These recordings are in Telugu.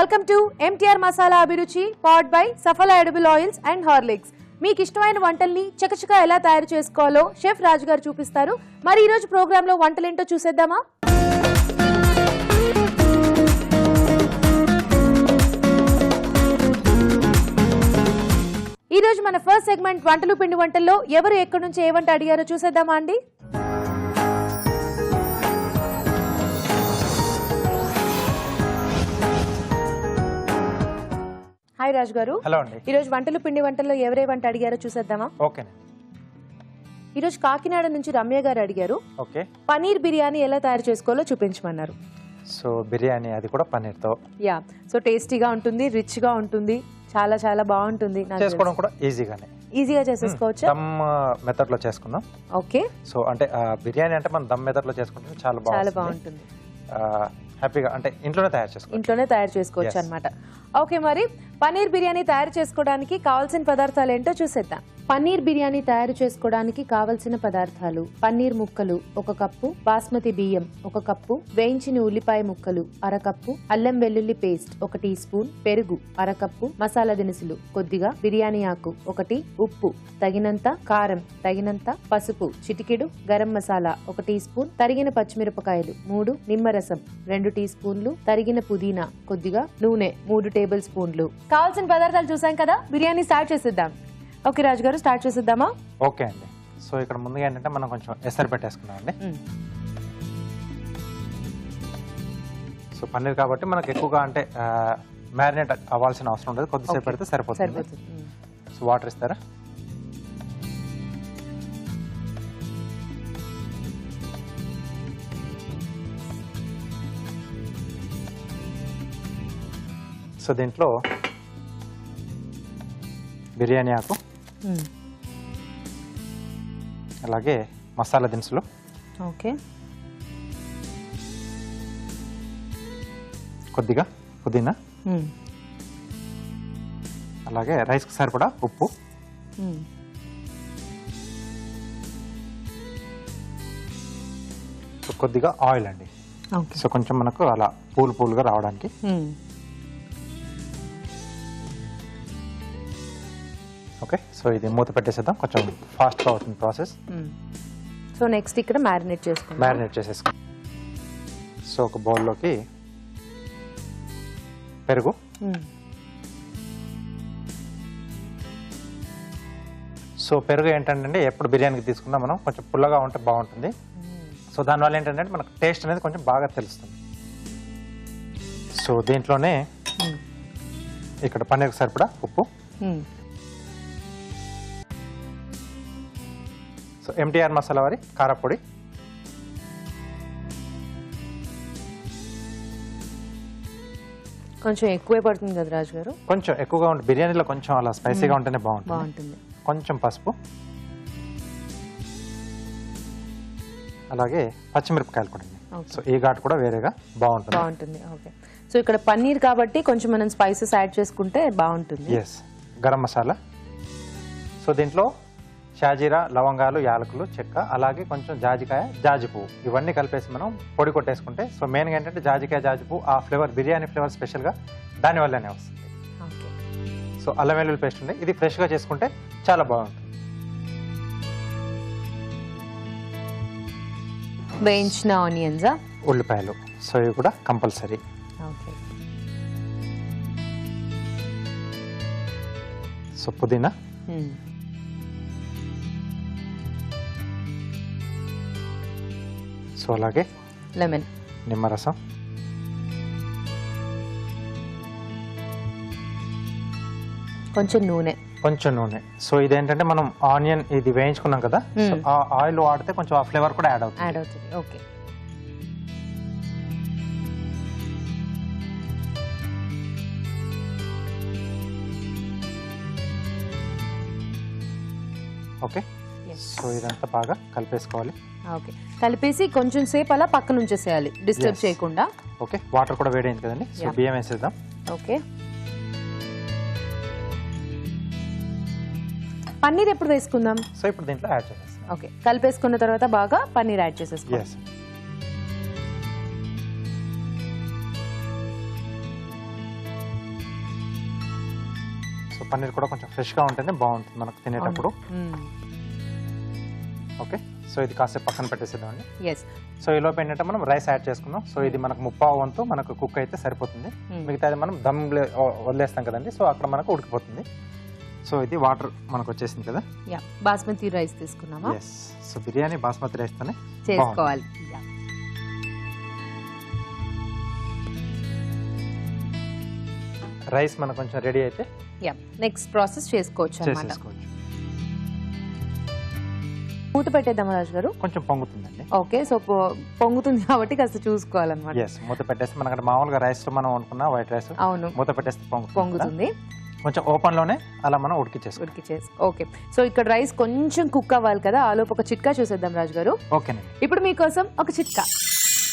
వెల్కమ్ టు MTR మసాలా అభిరుచి powered by సఫలా edible oils and Horlicks. మీకు ఇష్టమైన వంటల్ని చకచకా ఎలా తయారు చేసుకోవాలో షెఫ్ రాజు గారు చూపిస్తారు. మరి ఈ రోజు ప్రోగ్రామ్ లో వంటలేంటో చూసేద్దామా? ఈ రోజు మన ఫస్ట్ సెగ్మెంట్ వంటలు పిండి వంటల్లో ఎవరు ఎక్కడి నుంచి ఏ వంట అడిగారో చూసేద్దామా అండి? హాయ్ రాజు గారు. హలో అండి. ఈ రోజు వంటలు పిండి వంటల్లో ఎవరే వంట అడిగారో చూసేద్దామా? ఓకే. ఈ రోజు కాకినాడ నుంచి రమ్య గారు అడిగారు. ఓకే. పనీర్ బిర్యానీ ఎలా తయారు చేసుకోవాలో చూపించమన్నారు. సో బిర్యానీ అది కూడా పన్నీర్ తో. యా. సో టేస్టీగా ఉంటుంది, రిచ్ గా ఉంటుంది, చాలా చాలా బాగుంటుంది. చేసుకోవడం కూడా ఈజీగా చేసేసుకోవచ్చు. దమ్ మెథడ్ లో చేసుకుందాం. ఓకే. సో అంటే బిర్యానీ అంటే మనం దమ్ మెథడ్ లో చేసుకుంటే చాలా బాగుంటుంది. హ్యాపీగా అంటే ఇంట్లోనే తయారు చేసుకోవచ్చు అన్నమాట. ఓకే, మరి పనీర్ బిర్యానీ తయారు చేసుకోవడానికి కావాల్సిన పదార్థాలు ఏంటో చూసేద్దాం. పన్నీర్ బిర్యానీ తయారు చేసుకోవడానికి కావలసిన పదార్థాలు: పన్నీర్ ముక్కలు 1 కప్పు, బాస్మతి బియ్యం 1 కప్పు, వేయించిన ఉల్లిపాయ ముక్కలు 1/2 కప్పు, అల్లం వెల్లుల్లి పేస్ట్ 1 టీ స్పూన్, పెరుగు 1/2 కప్పు, మసాలా దినుసులు కొద్దిగా, బిర్యానీ ఆకు 1, ఉప్పు తగినంత, కారం తగినంత, పసుపు చిటికెడు, గరం మసాలా 1 టీ స్పూన్, తరిగిన పచ్చిమిరపకాయలు 3, నిమ్మరసం 2 టీ స్పూన్లు, తరిగిన పుదీనా కొద్దిగా, నూనె 3 టేబుల్ స్పూన్లు. కావాల్సిన పదార్థాలు చూసాం కదా, బిర్యానీ స్టార్ట్ చేసేద్దాం. ఓకే రాజు గారు, స్టార్ట్ చేసేద్దామా? ఓకే అండి. సో ఇక్కడ ముందుగా ఏంటంటే మనం కొంచెం ఎసరు పెట్టేసుకున్నాం అండి. సో పన్నీర్ కాబట్టి మనకు ఎక్కువగా అంటే మ్యారినేట్ అవ్వాల్సిన అవసరం ఉండదు, కొద్దిసేపు పెడితే సరిపోతుంది. సో వాటర్ ఇస్తారా? సో దీంట్లో బిర్యానీ ఆకు, అలాగే మసాలా దినుసులు, ఓకే, కొద్దిగా పుదీనా, అలాగే రైస్కి సరిపడా ఉప్పు, కొద్దిగా ఆయిల్ అండి. సో కొంచెం మనకు అలా పూలుగా రావడానికి. ఓకే. సో ఇది మూత పెట్టేసేద్దాం, కొంచెం ఫాస్ట్గా అవుతుంది ప్రాసెస్. సో నెక్స్ట్ ఇక్కడ మ్యారినేట్ చేసేసుకుందాం. సో ఒక బౌల్లోకి పెరుగు, సో పెరుగు ఏంటంటే ఎప్పుడు బిర్యానీకి తీసుకుందాం మనం కొంచెం పుల్లగా ఉంటే బాగుంటుంది. సో దానివల్ల ఏంటంటే మనకు టేస్ట్ అనేది కొంచెం బాగా తెలుస్తుంది. సో దీంట్లోనే ఇక్కడ పన్నీర్కి సరిపడా ఉప్పు, సో MTR మసాలా వారి కారపొడి, కొంచెం ఎక్కువే పడుతుంది కదా రాజు గారు? కొంచెం ఎక్కువగా ఉంటుంది, బిర్యానీలో కొంచెం అలా స్పైసీగా ఉంటేనే బాగుంటుంది. కొంచెం పసుపు, అలాగే పచ్చిమిరపకాయలు కూడా. సో ఈ ఘాటు కూడా వేరేగా బాగుంటుంది. ఓకే. సో ఇక్కడ పన్నీర్ కాబట్టి కొంచెం మనం స్పైసెస్ యాడ్ చేసుకుంటే బాగుంటుంది. ఎస్. గరం మసాలా, సో దీంట్లో షాజీరా, లవంగాలు, యాలకులు, చెక్క, అలాగే కొంచెం జాజికాయ, జాజి పువ్వు, ఇవన్నీ కలిపేసి మనం పొడి కొట్టేసుకుంటే, సో మెయిన్గా ఏంటంటే జాజికాయ, జాజి పువ్వు ఆ ఫ్లేవర్, బిర్యానీ ఫ్లేవర్ స్పెషల్గా దానివల్లనే వస్తుంది. సో అల్లం వెల్లుల్లి పేస్ట్ ఉంది, ఇది ఫ్రెష్గా చేసుకుంటే చాలా బాగుంటుంది. వేయించిన ఆనియన్స్, ఉల్లిపాయలు, సో ఇవి కూడా కంపల్సరీ. సో పుదీనా, సో అలాగే లెమన్, నిమ్మరసం, కొంచెం నూనె. సో ఇదేంటంటే మనం ఆనియన్ ఇది వేయించుకున్నాం కదా, సో ఆ ఆయిల్ వాడితే కొంచెం ఆ ఫ్లేవర్ కూడా యాడ్ అవుతుంది. ఓకే. ఓకే. సో ఇదంతా బాగా కలిపేసుకోవాలి. ఓకే, కలిపేసి కొంచెం సేపు అలా పక్కన ఉంచేసేయాలి, డిస్టర్బ్ చేయకుండా. ఓకే. వాటర్ కూడా వేడైంది కదండి, సో బియ్యం వేసేద్దాం. ఓకే. పన్నీర్ ఎప్పుడు వేసుకుందాం? సో ఇప్పుడు దీంట్లో యాడ్ చేసేస్తాం. ఓకే, కలిపేసుకున్న తర్వాత బాగా పన్నీర్ యాడ్ చేసేసుకోవాలి. సో పన్నీర్ కూడా కొంచెం ఫ్రెష్గా ఉంటేనే బాగుంటుంది మనకు తినేటప్పుడు. ఓకే, సో ఇది కాసేపు పక్కన పెట్టేసేద్దామండి. సో ఈ లోపు ఏంటంటే మనం రైస్ యాడ్ చేసుకుందాం. సో ఇది మనకు 30 వంతు మనకు కుక్ అయితే సరిపోతుంది. మిగతాది మనం దమ్ వదిలేస్తాం కదండి, సో అక్కడ మనకు ఉడికిపోతుంది. సో ఇది వాటర్ మనకు వచ్చేసింది కదా. బాస్మతి రైస్ తీసుకున్నామా? సో బిర్యానీ బాస్మతి రైస్ తోనే చేసుకోవాలి. రైస్ మనకు కొంచెం రెడీ అయితే నెక్స్ట్ ప్రాసెస్ చేసుకోవచ్చు అన్నమాట. మూత పెట్టేద్దాం రాజు గారు. కొంచెం పొంగుతుందండి. ఓకే, సో పొంగుతుంది కాబట్టి కాస్త చూసుకోవాలన్నమాట. మూత పెట్టేస్తే మనకి మామూలుగా రైస్ లో మనం అనుకున్న వైట్ రైస్, అవును, మూత పెట్టేస్తే పొంగుతుంది. కొంచెం ఓపెన్ లోనే అలా మనం ఉడికిచేసుకో. ఓకే, సో ఇక్కడ రైస్ కొంచెం కుక్ అవ్వాలి కదా, ఆలోపు ఒక చిట్కా చూసేద్దాం రాజు గారు. ఓకేనండి. ఇప్పుడు మీకోసం ఒక చిట్కా.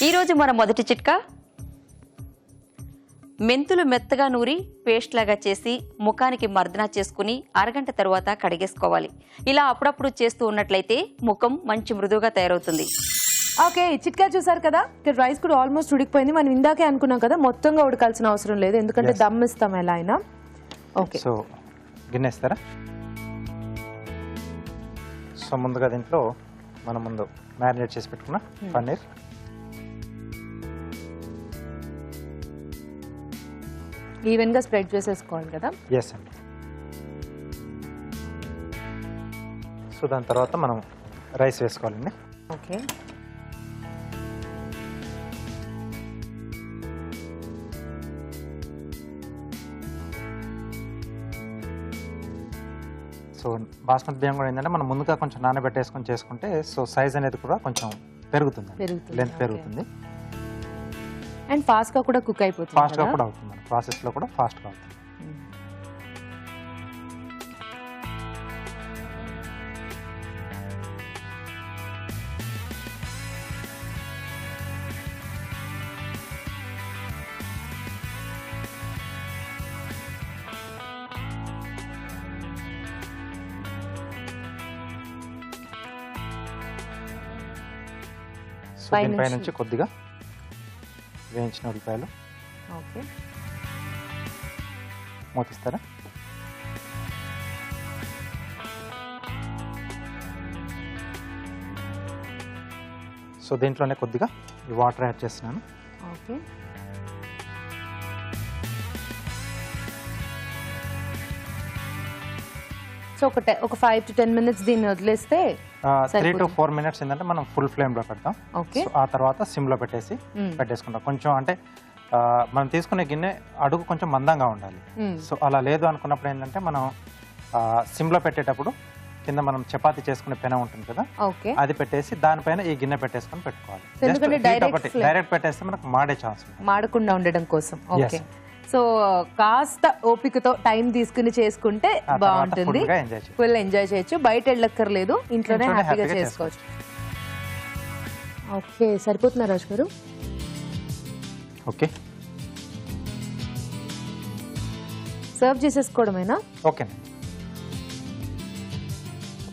ఈ రోజు మన మొదటి చిట్కా, మెంతులు మెత్తగా నూరి పేస్ట్ లాగా చేసి ముఖానికి మర్దన చేసుకుని అరగంట తర్వాత కడిగేసుకోవాలి. ఇలా అప్పుడప్పుడు చేస్తూ ఉన్నట్లయితే ముఖం మంచి మృదువుగా తయారవుతుంది. ఓకే, చిట్కా చూసారు కదా. ఇక్కడ రైస్ కూడా ఆల్మోస్ట్ ఉడికిపోయింది. మనం ఇందాకే అనుకున్నాం కదా, మొత్తంగా ఉడకాల్సిన అవసరం లేదు, ఎందుకంటే దమ్ ఇస్తాం ఎలా అయినా. ఓకే, సో గిన్నె ఇస్తారా? సో ముందుగా దీంట్లో మనం ముందు మ్యారినేట్ చేసి పెట్టుకున్న పన్నీర్, ఈవెన్ గా స్ప్రెడ్ చేసేసుకోవాలి కదా. ఎస్ అండి. సో దాని తర్వాత మనం రైస్ వేసుకోవాలండి. ఓకే, సో బాస్మతి బియ్యం కూడా ఏంటంటే మనం ముందుగా కొంచెం నానబెట్టేసుకొని చేసుకుంటే సో సైజ్ అనేది కూడా కొంచెం పెరుగుతుంది, లెంత్ పెరుగుతుంది, అండ్ ఫాస్ట్ గా కూడా కుక్ అయిపోతుంది. ఫాస్ట్ గా కూడా అవుతుంది, ప్రాసెస్ లో కూడా ఫాస్ట్ గా అవుతుంది. సో దీనిపై నుంచి కొద్దిగా వేయించిన ఉల్లిపాయలు. ఓకే, మూతిస్తారా? సో దీంట్లోనే కొద్దిగా ఈ వాటర్ యాడ్ చేస్తున్నాను. ఓకే, సో ఒక 5 to 10 minutes దీన్ని వదిలేస్తే 3 to 4 minutes ఏంటంటే మనం ఫుల్ ఫ్లేమ్ లో పెడతాం. ఓకే, ఆ తర్వాత సిమ్ లో పెట్టేసుకుంటాం. కొంచెం అంటే మనం తీసుకునే గిన్నె అడుగు కొంచెం మందంగా ఉండాలి. సో అలా లేదు అనుకున్నప్పుడు ఏంటంటే మనం సిమ్ లో పెట్టేటప్పుడు కింద మనం చపాతీ చేసుకునే పెనం ఉంటుంది కదా, అది పెట్టేసి దానిపైన ఈ గిన్నె పెట్టేసుకొని పెట్టుకోవాలి. డైరెక్ట్ పెట్టేస్తే మనకు మాడే ఛాన్స్ ఉంటుంది, మాడకుండా ఉండడం కోసం. ఓకే, సో కాస్త ఓపికతో టైం తీసుకుని చేసుకుంటే బాగుంటుంది, ఫుల్ ఎంజాయ్ చేయొచ్చు. బయట వెళ్ళక్కర్లేదు, ఇంట్లోనే హ్యాపీగా చేసుకోవచ్చు. ఓకే, సరిపోతుందా రాజు గారు? ఓకే, సర్వ్ చేసేసుకోవడమేనా? ఓకే,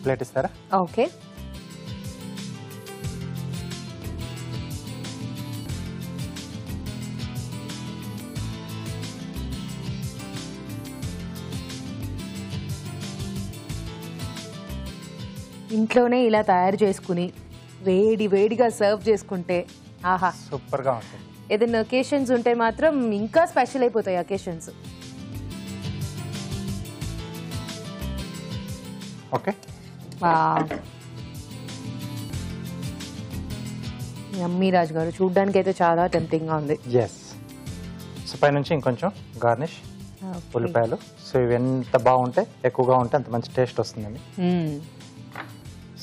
ప్లేట్ ఇస్తారా? ఓకే, ఇంట్లోనే ఇలా తయారు చేసుకుని వేడిగా సర్వ్ చేసుకుంటే ఆహా సూపర్ గా ఉంటుంది. ఏదైనా ఒకేషన్స్ ఉంటే మాత్రం ఇంకా స్పెషల్ అయిపోతాయి ఒకేషన్స్. ఓకే, యమ్మీ రాజు గారు, చూడ్డానికి అయితే చాలా టెంప్టింగ్ గా ఉంది. సో పైనుంచి ఇంకొంచెం గార్నిష్ ఉల్లిపాయలు. సో ఇవి ఎంత బాగుంటే ఎక్కువగా ఉంటే అంత మంచి టేస్ట్ వస్తుందండి.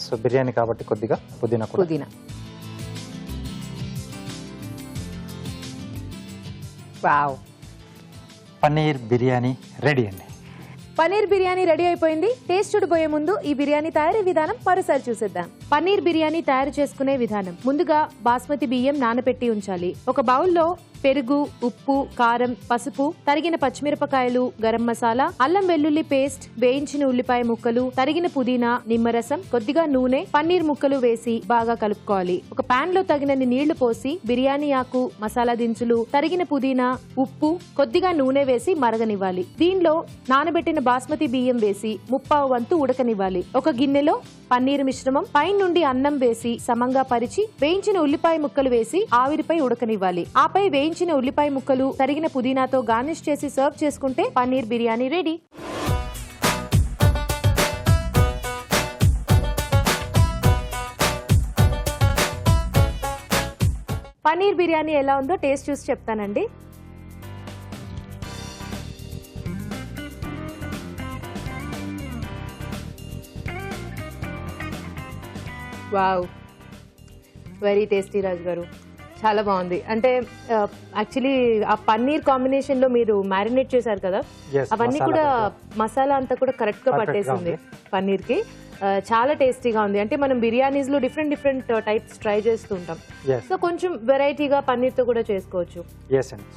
సో బిర్యానీ కాబట్టి కొద్దిగా పుదీనా. వావ్, పన్నీర్ బిర్యానీ రెడీ అండి. పన్నీర్ బిర్యానీ రెడీ అయిపోయింది. టేస్ట్ చూడబోయే ముందు ఈ బిర్యానీ తయారీ విధానం మరోసారి చూసేద్దాం. పన్నీర్ బిర్యానీ తయారు చేసుకునే విధానం. ముందుగా బాస్మతి బియ్యం నానబెట్టి ఉంచాలి. ఒక బౌల్లో పెరుగు, ఉప్పు, కారం, పసుపు, తరిగిన పచ్చిమిరపకాయలు, గరం మసాలా, అల్లం వెల్లుల్లి పేస్ట్, వేయించిన ఉల్లిపాయ ముక్కలు, తరిగిన పుదీనా, నిమ్మరసం, కొద్దిగా నూనె, పన్నీర్ ముక్కలు వేసి బాగా కలుపుకోవాలి. ఒక పాన్ లో తగినన్ని నీళ్లు పోసి బిర్యానీ ఆకు, మసాలా దినుసులు, తరిగిన పుదీనా, ఉప్పు, కొద్దిగా నూనె వేసి మరగనివ్వాలి. దీనిలో నానబెట్టిన బాస్మతి బియ్యం వేసి 1/2 వంతు ఉడకనివ్వాలి. ఒక గిన్నెలో పన్నీర్ మిశ్రమం, పై నుండి అన్నం వేసి సమంగా పరిచి వేయించిన ఉల్లిపాయ ముక్కలు వేసి ఆవిరిపై ఉడకనివ్వాలి. ఆపై వేయించిన ఉల్లిపాయ ముక్కలు, తరిగిన పుదీనాతో గార్నిష్ చేసి సర్వ్ చేసుకుంటే పన్నీర్ బిర్యానీ రెడీ. పన్నీర్ బిర్యానీ ఎలా ఉందో టేస్ట్ చూసి చెప్తానండి. వావ్, వెరీ టేస్టీ రాజు గారు, చాలా బాగుంది. అంటే యాక్చువల్లీ ఆ పన్నీర్ కాంబినేషన్ లో మీరు మ్యారినేట్ చేశారు కదా, అవన్నీ కూడా మసాలా అంతా కూడా కరెక్ట్ గా పట్టేసింది పన్నీర్ కి. చాలా టేస్టీగా ఉంది. అంటే మనం బిర్యానీస్ లో డిఫరెంట్ టైప్స్ ట్రై చేస్తూ ఉంటాం, సో కొంచెం వెరైటీగా పన్నీర్ తో కూడా చేసుకోవచ్చు.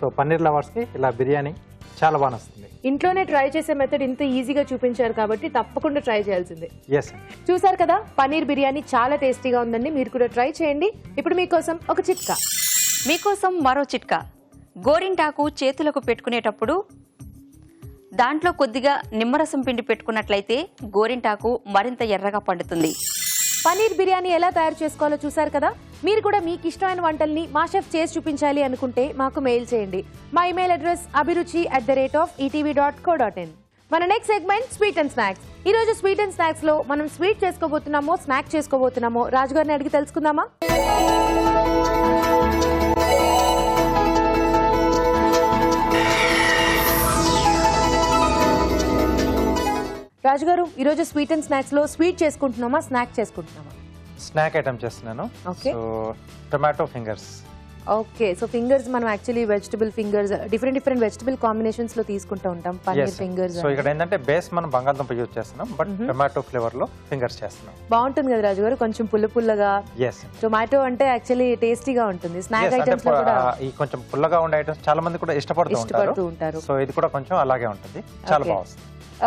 సో పన్నీర్ లవర్స్ కి ఇలా బిర్యానీ చాలా బాగా వస్తుంది. ఇంట్లోనే ట్రై చేసే మెథడ్ ఇంత ఈజీగా చూపించారు కాబట్టి తప్పకుండా ట్రై చేయాల్సిందే. yes చూసారు కదా, పన్నీర్ బిర్యానీ చాలా టేస్టీగా ఉందండి, మీరు కూడా ట్రై చేయండి. ఇప్పుడు మీకోసం ఒక చిట్కా. మీకోసం మరో చిట్కా. గోరింటాకు చేతులకు పెట్టుకునేటప్పుడు దాంట్లో కొద్దిగా నిమ్మరసం పిండి పెట్టుకున్నట్లయితే గోరింటాకు మరింత ఎర్రగా పండుతుంది. పన్నీర్ బిర్యానీ ఎలా తయారు చేసుకోవాలో చూసారు కదా. మీరు కూడా మీకు ఇష్టమైన వంటల్ని మా షెఫ్ చేసి చూపించాలి అనుకుంటే మాకు మెయిల్ చేయండి. మా ఇమెయిల్ అడ్రస్ abhiruchi@etv.co.in. మన next segment sweet and snacks. ఈ రోజు స్వీట్ అండ్ స్నాక్స్ లో మనం స్వీట్ చేసుకోబోతున్నామో స్నాక్ చేసుకోబోతున్నామో రాజుగారిని అడిగి తెలుసుకుందామా? రాజుగారు, ఈ రోజు స్వీట్ అండ్ స్నాక్స్ లో స్వీట్ చేసుకుంటున్నామా స్నాక్ చేసుకుంటున్నామా? స్నాక్ ఐటమ్ చేస్తున్నాను. Okay, tomato fingers. Okay, so fingers మనం actually vegetable fingers different vegetable combinations లో తీసుకుంటూ ఉంటాం. పన్నీర్ ఫింగర్స్. సో ఇక్కడ ఏంటంటే బేస్ మనం బంగాళదుంప యూజ్ చేస్తున్నాం, బట్ టొమాటో ఫ్లేవర్ లో ఫింగర్స్ చేస్తున్నాం. బాగుంటుంది కదా రాజు గారు, కొంచెం పుల్లగా. టొమాటో అంటే యాక్చువల్లీ టేస్టీగా ఉంటుంది. స్నాక్ ఐటమ్స్ లో కూడా ఈ కొంచెం పుల్లగా ఉండే ఐటమ్స్ చాలా మంది కూడా ఇష్టపడుతూ ఉంటారు. సో ఇది కూడా కొంచెం అలాగే ఉంటుంది, చాలా బాగుంది.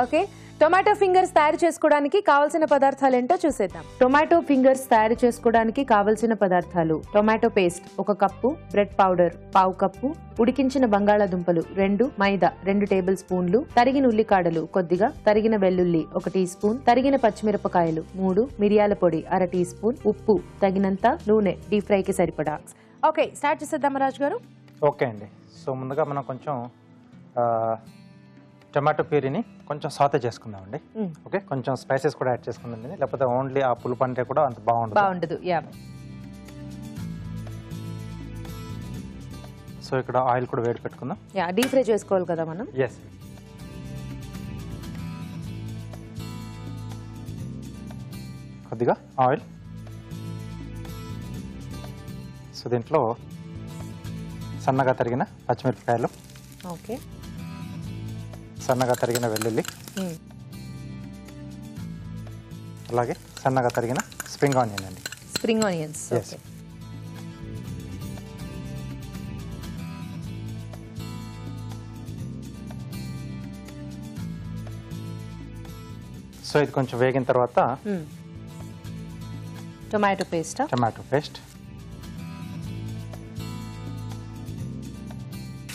ఓకే, టొమాటో ఫింగర్స్ తయారు చేసుకోవడానికి కావాల్సిన పదార్థాలు ఏంటో చూసేద్దాం. టొమాటో ఫింగర్స్ తయారు చేసుకోవడానికి కావలసిన పదార్థాలు: tomato paste 1 cup, bread powder 1/2 cup, ఉడికించిన బంగాళాదుంపలు 2, మైదా 2 టేబుల్ స్పూన్లు, తరిగిన ఉల్లికాడలు కొద్దిగా, తరిగిన వెల్లుల్లి 1 టీ స్పూన్, తరిగిన పచ్చిమిరపకాయలు 3, మిరియాల పొడి 1/2 టీ స్పూన్, ఉప్పు తగినంత, నూనె డీప్ ఫ్రై కి సరిపడా. ఓకే, స్టార్ట్ చేసేద్దాం రాజు గారు. ఓకే అండి. సో ముందుగా మనం కొంచెం టొమాటో ప్యూరీని కొంచెం సాతే చేసుకుందామండి. ఓకే, కొంచెం స్పైసెస్ కూడా యాడ్ చేసుకుందాం, లేకపోతే ఓన్లీ ఆ పులుపు అంటే కూడా అంత బాగుండదు. సో ఇక్కడ ఆయిల్ కూడా వేడి పెట్టుకుందాం. డీప్ ఫ్రై చేసుకోవాలి కదా మనం. ఎస్. కొద్దిగా ఆయిల్. సో దీంట్లో సన్నగా తరిగిన పచ్చిమిరపకాయలు, ఓకే, సన్నగా తరిగిన వెల్లుల్లి, అలాగే సన్నగా తరిగిన స్ప్రింగ్ ఆనియన్ అండి. Spring onions. సో ఇది కొంచెం వేగిన తర్వాత టొమాటో పేస్ట్.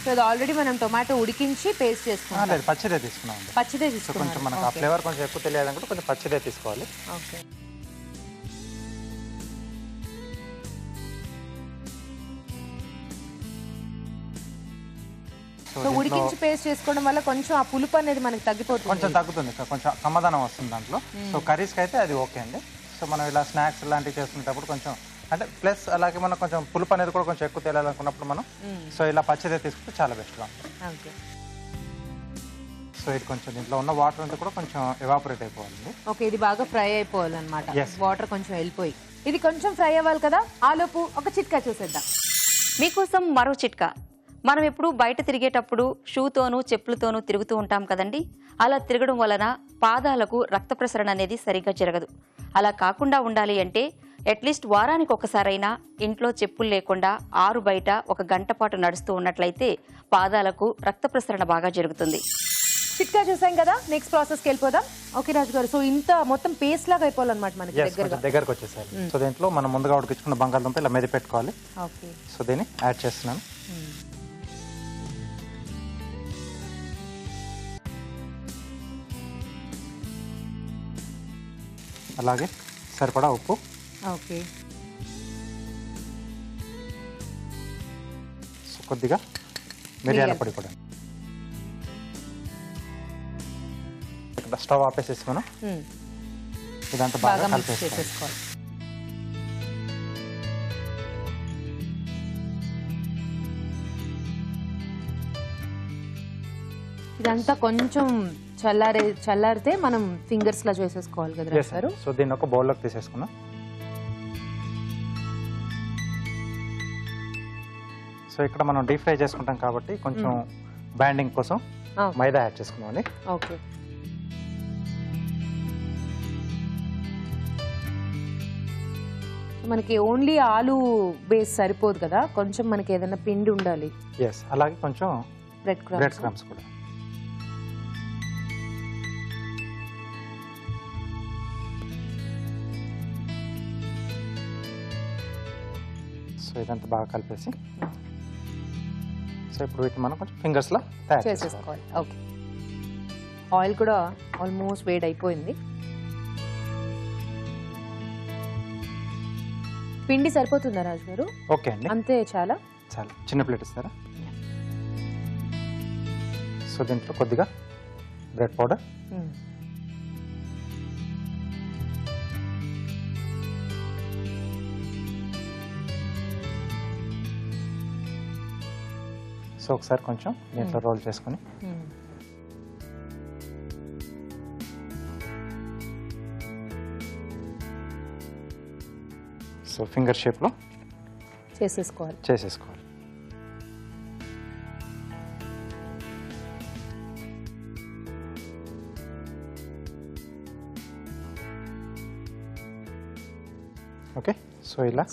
సో అది ఆల్రెడీ మనం టొమాటో ఉడికించి పేస్ట్ చేసుకున్నాం. లేదు, పచ్చిదే తీసుకున్నాం. పచ్చిదే సో కొంచెం మనకు ఆ ఫ్లేవర్ కొంచెం ఎక్కువ తెలియాలనుకుంటే కొంచెం పచ్చిదే తీసుకోవాలి. ఓకే, సో ఉడికించి పేస్ట్ చేసుకోవడం వల్ల కొంచెం ఆ పులుపు అనేది మనకి తగ్గిపోతుంది. కొంచెం తగ్గుతుంది, కొంచెం సమాధానం వస్తుంది దాంట్లో. సో కర్రీస్కి అయితే అది ఓకే అండి. సో మనం ఇలా స్నాక్స్ లాంటివి చేసుకునేటప్పుడు కొంచెం అంటే ప్లస్ అలాగే మనం కొంచెం పులుపు అనేది కూడా కొంచెం ఎక్కువ తెలియాలనుకున్నప్పుడు మనం సో ఇలా పచ్చిదే తీసుకుంటే చాలా బెస్ట్గా ఉంటుంది. సో ఇది కొంచెం దీంట్లో ఉన్న వాటర్ అంతా కూడా కొంచెం ఎవాపరేట్ అయిపోవాలి. ఓకే, ఇది బాగా ఫ్రై అయిపోవాలన్నమాట. వాటర్ కొంచెం వెళ్ళిపోయి ఇది కొంచెం ఫ్రై అవ్వాలి కదా. ఆలోపు ఒక చిట్కా చూసేద్దాం. మీకోసం మరో చిట్కా. మనం ఎప్పుడు బయట తిరిగేటప్పుడు షూతోనూ చెప్పులతోనూ తిరుగుతూ ఉంటాం కదండి. అలా తిరగడం వలన పాదాలకు రక్త ప్రసరణ అనేది సరిగ్గా జరగదు. అలా కాకుండా ఉండాలి అంటే అట్లీస్ట్ వారానికి ఒకసారైనా ఇంట్లో చెప్పులు లేకుండా ఆరు బయట 1 గంట పాటు నడుస్తూ ఉన్నట్లయితే పాదాలకు రక్త ప్రసరణ బాగా జరుగుతుంది. చిట్కా చూసాం కదా, నెక్స్ట్ ప్రాసెస్కి వెళ్ళిపోదాం. ఓకే రాజు గారు, సో ఇంత మొత్తం పేస్ట్ లాగా అయిపోవాలన్నమాట మనకి దగ్గరకు వచ్చేసారి. సో దీంట్లో మనం ముందుగా ఉడికించుకున్న బంగాళదుంప ఇలా మెది పెట్టుకోవాలి. ఓకే, సో దీన్ని యాడ్ చేస్తున్నాను. అలాగే సరిపడా ఉప్పు. ఓకే, సో కొద్దిగా మిరియాల పొడి కూడా. ఇక్కడ స్టవ్ ఆపేసేసి మనం ఇదంతా బాగా కలిపేసుకోవాలి. ఇదంతా కొంచెం చల్లారితే మనం ఫింగర్స్ లా చేసేసుకోవాలి కదా రాజు గారు. సో దీన్ని ఒక బౌల్లోకి తీసేసుకున్నాం. సో ఇక్కడ మనం డీప్ ఫ్రై చేసుకుంటాం కాబట్టి కొంచెం బ్యాండింగ్ కోసం మైదా యాడ్ చేసుకున్నామండి. ఓకే, మనకి ఓన్లీ ఆలు బేస్ సరిపోదు కదా, కొంచెం మనకి ఏదైనా పిండి ఉండాలి. ఎస్, అలాగే కొంచెం బ్రెడ్ క్రమ్స్ కూడా. సో ఇదంతా బాగా కలిపేసి సో ఇప్పుడు వీటిని మనం కొంచెం ఫింగర్స్ లా తయారు చేసుకోవాలి. ఓకే, ఆయిల్ కూడా ఆల్మోస్ట్ వేడి అయిపోయింది. పిండి సరిపోతుందా రాజు గారు? ఓకే అండి, అంతే చాలా. చిన్న ప్లేట్ ఇస్తారా? సో దీంట్లో కొద్దిగా బ్రెడ్ పౌడర్, సో ఒకసారి కొంచెం దీంట్లో రోల్ చేసుకుని సో ఫింగర్ షేప్లో చేసేసుకోవాలి. ఓకే, సో ఇలా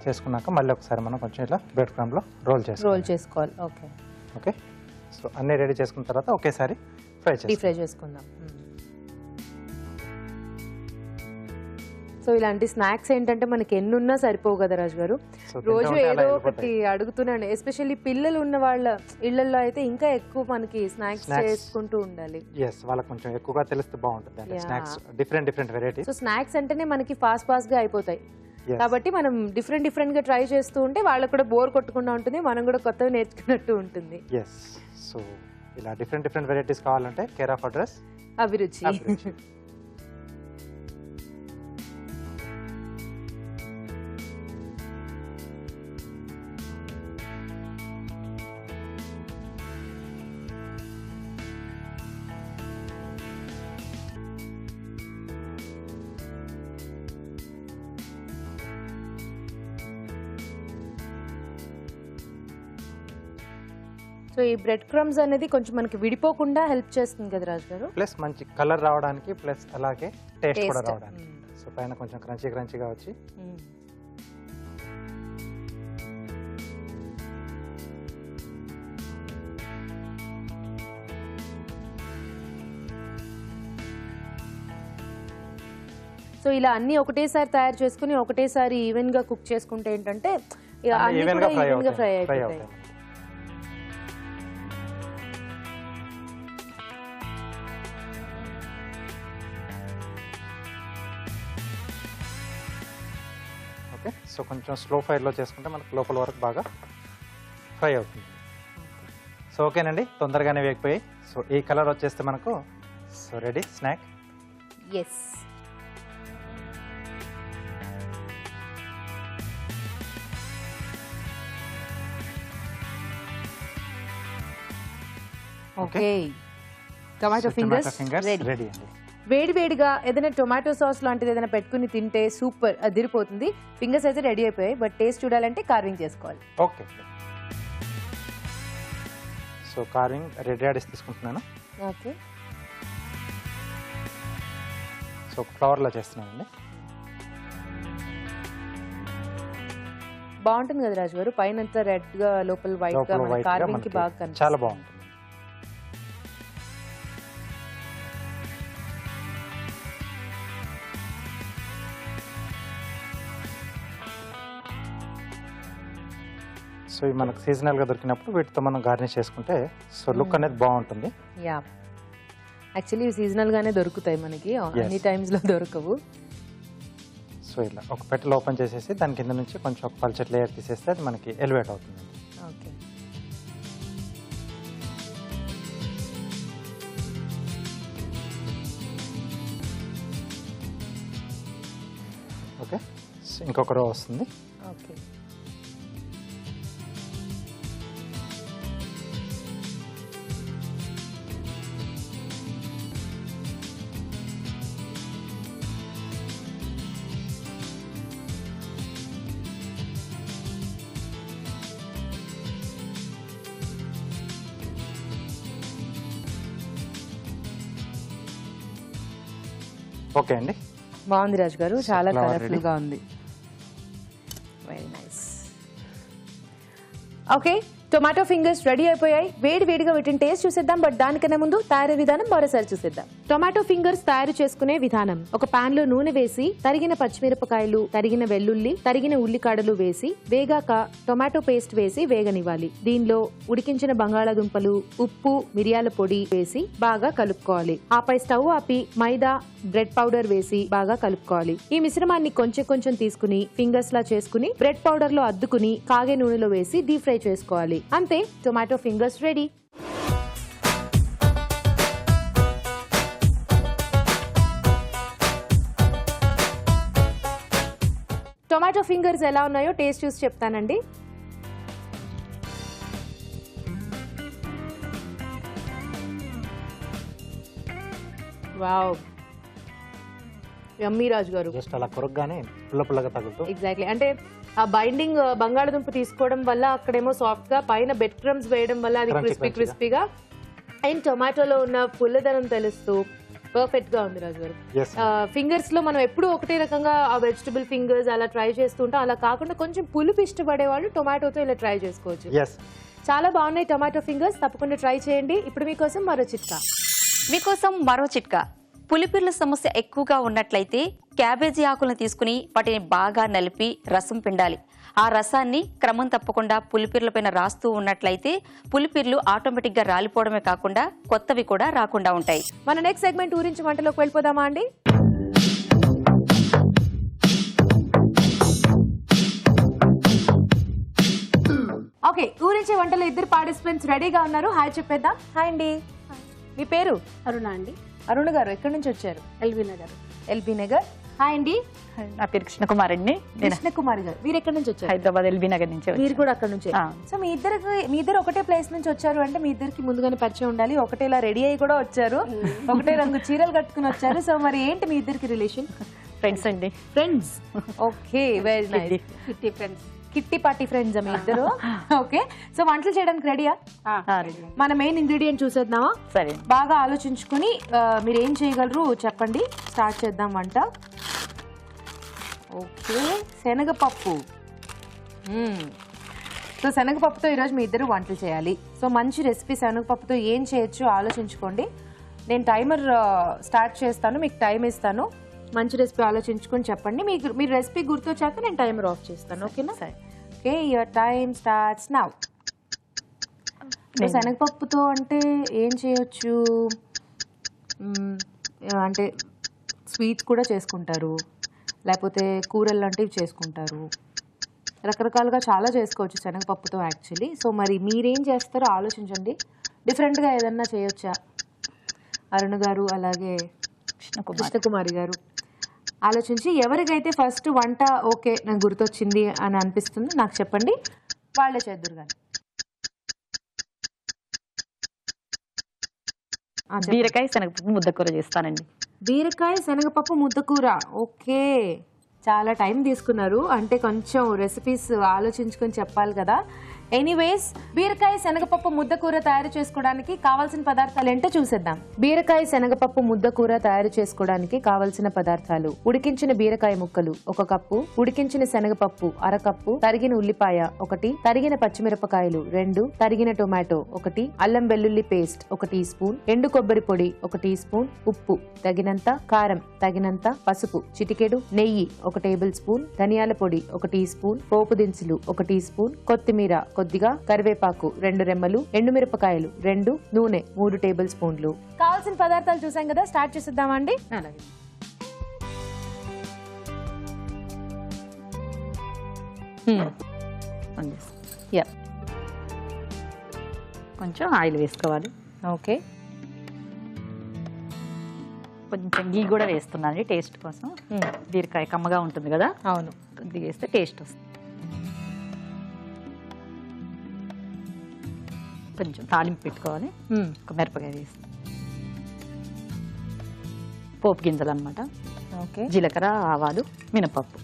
చేసుకున్నాక మళ్ళీ ఒకసారి మనం కొంచెం ఇలా బ్రెడ్ క్రమ్లో రోల్ చేసుకోవాలి. ఓకే, సో అన్నీ రెడీ చేసుకున్న తర్వాత ఒకేసారి ఫ్రై చేసుకుందాం. సో ఇలాంటి స్నాక్స్ ఏంటంటే మనకి ఎన్నున్నా సరిపోవు కదా రాజు గారు, రోజు ఏదో ఒకటి అడుగుతున్నాను. ఎస్పెషల్లీ పిల్లలు ఉన్న వాళ్ళ ఇళ్లలో అయితే ఇంకా ఎక్కువ మనకి స్నాక్స్ చేసుకుంటూ ఉండాలి. వాళ్ళకి కొంచెం ఎక్కువగా తెలిస్తే బాగుంటుంది snacks, different variety. So snacks అంటేనే మనకి ఫాస్ట్ గా అయిపోతాయి కాబట్టి మనం డిఫరెంట్ గా ట్రై చేస్తూ ఉంటే వాళ్ళకు కూడా బోర్ కొట్టకుండా ఉంటుంది, మనం కూడా కొత్తగా నేర్చుకున్నట్టు ఉంటుంది. సో ఇలా డిఫరెంట్ వెరైటీస్ కావాలంటే కేర్ ఆఫ్ అడ్రస్ అభిరుచి. సో ఈ బ్రెడ్ క్రమ్స్ అనేది కొంచెం మనకి విడిపోకుండా హెల్ప్ చేస్తుంది కదా రాజు గారు. ప్లస్ మంచి కలర్ రావడానికి, ప్లస్ అలాగే టేస్ట్ కూడా రావడానికి. సో పైన కొంచెం క్రంచీగా వచ్చి సో ఇలా అన్ని ఒకటేసారి తయారు చేసుకుని ఒకటేసారి ఈవెన్ గా కుక్ చేసుకుంటే ఏంటంటే ఈవెన్ గా ఫ్రై అయిపోతాయి. ఓకే, సో కొంచెం స్లో ఫైర్లో చేసుకుంటే మనకు లోపల వరకు బాగా ఫ్రై అవుతుంది. సో ఓకేనండి, తొందరగానే వేగిపోయాయి. సో ఈ కలర్ వచ్చేస్తే మనకు so ready snack. Yes, okay, tomato fingers ready అండి. వేడివేడిగా ఏదైనా టొమాటో సాస్ లాంటిది ఏదైనా పెట్టుకుని తింటే సూపర్, అదిరిపోతుంది. ఫింగర్స్ అయితే రెడీ అయిపోయాయి, బట్ టేస్ట్ చూడాలంటే కార్వింగ్ చేసుకోవాలి. Okay, so carving red radish తీసుకుంటున్నాను. ఓకే, సో ఫ్లవర్లో చేస్తున్నానండి. బాగుంటుంది కదా రాజు గారు, పైన అంతా రెడ్ గా లోపల వైట్ గా, మన కార్వింగ్ కి బాగా కనిపిస్తుంది. చాలా బాగుంటుంది. సో ఇవి మనకు సీజనల్గా దొరికినప్పుడు వీటితో మనం గార్నిష్ చేసుకుంటే సో లుక్ అనేది బాగుంటుంది. యా, యాక్చువల్లీ ఇవి సీజనల్ గానే దొరుకుతాయి మనకి, అన్ని టైమ్స్ లో దొరకవు. సో ఇలా ఒక పెటల్ ఓపెన్ చేసేసి దాని కింద నుంచి కొంచెం ఒక పల్చటి లేయర్ తీసేస్తే అది మనకి ఎలివేట్ అవుతుంది. ఓకే, ఓకే, ఇంకొక రో వస్తుంది. ఓకే, ఓకే అండి, బాగుంది రాజు గారు, చాలా flower కలర్ఫుల్ ready. గా ఉంది. Very nice. Okay, tomato fingers ready అయిపోయాయి. వేడి వేడిగా వీటిని టేస్ట్ చూసేద్దాం, బట్ దానికన్నా ముందు తయారీ విధానం మరోసారి చూసేద్దాం. టొమాటో ఫింగర్స్ తయారు చేసుకునే విధానం: ఒక పాన్ లో నూనె వేసి తరిగిన పచ్చిమిరపకాయలు, తరిగిన వెల్లుల్లి, తరిగిన ఉల్లికాడలు వేసి వేగాక టొమాటో పేస్ట్ వేసి వేగనివ్వాలి. దీనిలో ఉడికించిన బంగాళాదుంపలు, ఉప్పు, మిరియాల పొడి వేసి బాగా కలుపుకోవాలి. ఆపై స్టవ్ ఆపి మైదా, బ్రెడ్ పౌడర్ వేసి బాగా కలుపుకోవాలి. ఈ మిశ్రమాన్ని కొంచెం కొంచెం తీసుకుని ఫింగర్స్ లా చేసుకుని బ్రెడ్ పౌడర్ లో అద్దుకుని కాగే నూనెలో వేసి డీప్ ఫ్రై చేసుకోవాలి. అంతే, tomato fingers ready. Tomato fingers ఎలా ఉన్నాయో టేస్ట్ చూసి చెప్తానండి. వావ్, యమ్మీ రాజు గారు. జస్ట్ అలా కొరకగానే పుల్ల పుల్లగా తగులుతూ. ఎగ్జాక్ట్లీ, అంటే ఆ బైండింగ్ బంగాళదుంప తీసుకోవడం వల్ల అక్కడేమో సాఫ్ట్ గా, పైన బెడ్ క్రమ్స్ వేయడం వల్ల అది క్రిస్పీ క్రిస్పీగా, అండ్ టొమాటోలో ఉన్న పుల్లదనం తెలుస్తూ పర్ఫెక్ట్ గా ఉంది రాజు గారు. Yes. ఫింగర్స్ లో మనం ఎప్పుడు ఒకటే రకంగా ఆ వెజిటబుల్ ఫింగర్స్ అలా ట్రై చేస్తూ ఉంటాం, అలా కాకుండా కొంచెం పులుపు ఇష్టపడే వాళ్ళు టొమాటోతో ఇలా ట్రై చేసుకోవచ్చు. Yes. చాలా బాగున్నాయి టొమాటో ఫింగర్స్, తప్పకుండా ట్రై చేయండి. ఇప్పుడు మీకోసం మరో చిట్కా. మీకోసం మరో చిట్కా. పులిపిర్ల సమస్య ఎక్కువగా ఉన్నట్లయితే క్యాబేజీ ఆకులను తీసుకుని వాటిని బాగా నలిపి రసం పిండాలి. ఆ రసాన్ని క్రమం తప్పకుండా పులిపిర్లపైన రాస్తూ ఉన్నట్లయితే పులిపిర్లు ఆటోమేటిక్గా రాలిపోవడమే కాకుండా కొత్తవి కూడా రాకుండా ఉంటాయి. మన నెక్స్ట్ సెగ్మెంట్ ఊరించి వంటలోకి వెళ్ళిపోదామా అండి? ఓకే, ఊరించే వంటలో ఇద్దరు పార్టిసిపెంట్స్ రెడీగా ఉన్నారు. హాయ్ చెప్పేద్దాం. హాయ్ అండి, మీ పేరు? అరుణ అండి. అరుణ గారు, ఎక్కడి నుంచి వచ్చారు? LB Nagar. LB Nagar. Hi అండి, నా పేరు కృష్ణకుమార్ అండి. కృష్ణకుమారి గారు. మీరు ఎక్కడి నుంచి వచ్చారు? హైదరాబాద్ ఎల్బీ నగర్ నుంచి మీరు కూడా అక్కడ నుంచే. ఆ. సో మీ ఇద్దరు ఒకటే ప్లేస్ నుంచి వచ్చారు అంటే మీ ఇద్దరికి ముందుగానే పరిచయం ఉండాలి. ఒకటేలా రెడీ అయ్యి కూడా వచ్చారు, ఒకటే రంగు చీరలు కట్టుకుని వచ్చారు. సో మరి ఏంటి మీ ఇద్దరికి రిలేషన్? ఫ్రెండ్స్ అండి. Friends. Okay, very nice. Kitty friends. Kitty party friends మీ ఇద్దరు. ఓకే, సో వంటలు చేయడానికి రెడీయా? మన మెయిన్ ఇంగ్రీడియంట్ చూసేద్దామా? సరే, బాగా ఆలోచించుకుని మీరు ఏం చేయగలరు చెప్పండి. స్టార్ట్ చేద్దాం వంట. ఓకే, శనగపప్పు. సో శనగపప్పుతో ఈరోజు మీ ఇద్దరు వంటలు చేయాలి. సో మంచి రెసిపీ శనగపప్పుతో ఏం చేయొచ్చు ఆలోచించుకోండి. నేను టైమర్ స్టార్ట్ చేస్తాను, మీకు టైం ఇస్తాను. మంచి రెసిపీ ఆలోచించుకొని చెప్పండి. మీరు రెసిపీ గుర్తొచ్చాక నేను టైమర్ ఆఫ్ చేస్తాను. ఓకేనా? సరే. Okay, your time starts now. శనగపప్పుతో అంటే ఏం చేయొచ్చు అంటే స్వీట్స్ కూడా చేసుకుంటారు, లేకపోతే కూరలు లాంటివి చేసుకుంటారు, రకరకాలుగా చాలా చేసుకోవచ్చు శనగపప్పుతో యాక్చువల్లీ. సో మరి మీరేం చేస్తారో ఆలోచించండి. డిఫరెంట్గా ఏదన్నా చేయొచ్చా? అరుణ గారు అలాగే కృష్ణకుమారి గారు ఆలోచించి ఎవరికైతే ఫస్ట్ వంట ఓకే నాకు గుర్తొచ్చింది అని అనిపిస్తుంది నాకు చెప్పండి, వాళ్ళే చేద్దరు. కానీ బీరకాయ శనగపప్పు ముద్దకూర చేస్తానండి. బీరకాయ శనగపప్పు ముద్దకూర. ఓకే, చాలా టైం తీసుకున్నారు, అంటే కొంచెం రెసిపీస్ ఆలోచించుకొని చెప్పాలి కదా. ఎనీవేస్, బీరకాయ శనగపప్పు ముద్దకూర తయారు చేసుకోవడానికి కావాల్సిన పదార్థాలు ఏంటో చూసేద్దాం. బీరకాయ శనగపప్పు ముద్దకూర తయారు చేసుకోవడానికి కావలసిన పదార్థాలు: ఉడికించిన బీరకాయ ముక్కలు 1 కప్పు, ఉడికించిన శనగపప్పు 1/2 కప్పు, తరిగిన ఉల్లిపాయ 1, తరిగిన పచ్చిమిరపకాయలు 2, తరిగిన టొమాటో 1, అల్లం వెల్లుల్లి పేస్ట్ 1 టీ స్పూన్, ఎండు కొబ్బరి పొడి 1 టీ స్పూన్, ఉప్పు తగినంత, కారం తగినంత, పసుపు చిటికెడు, నెయ్యి 1 టేబుల్ స్పూన్, ధనియాల పొడి 1 టీ స్పూన్, పోపు దినుసులు 1 టీ స్పూన్, కొత్తిమీర కొద్దిగా, కరివేపాకు 2 రెమ్మలు, ఎండుమిరపకాయలు 2, నూనె 3 టేబుల్ స్పూన్లు. కావాల్సిన పదార్థాలు చూసాం కదా, స్టార్ట్ చేసేద్దామా అండి? అలాగే. యా, కొంచెం ఆయిల్ వేసుకోవాలి. ఓకే, కొంచెం గీ కూడా వేస్తున్నాను టేస్ట్ కోసం. బీరకాయ కమ్మగా ఉంటుంది కదా, అవును, కొద్దిగా వేస్తే టేస్ట్ వస్తుంది. కొంచెం తాలింపు పెట్టుకోవాలి. ఒక మిరపకాయ వేసి, పోపు గింజలు అన్నమాట. ఓకే, జీలకర్ర, ఆవాలు, మినపప్పు.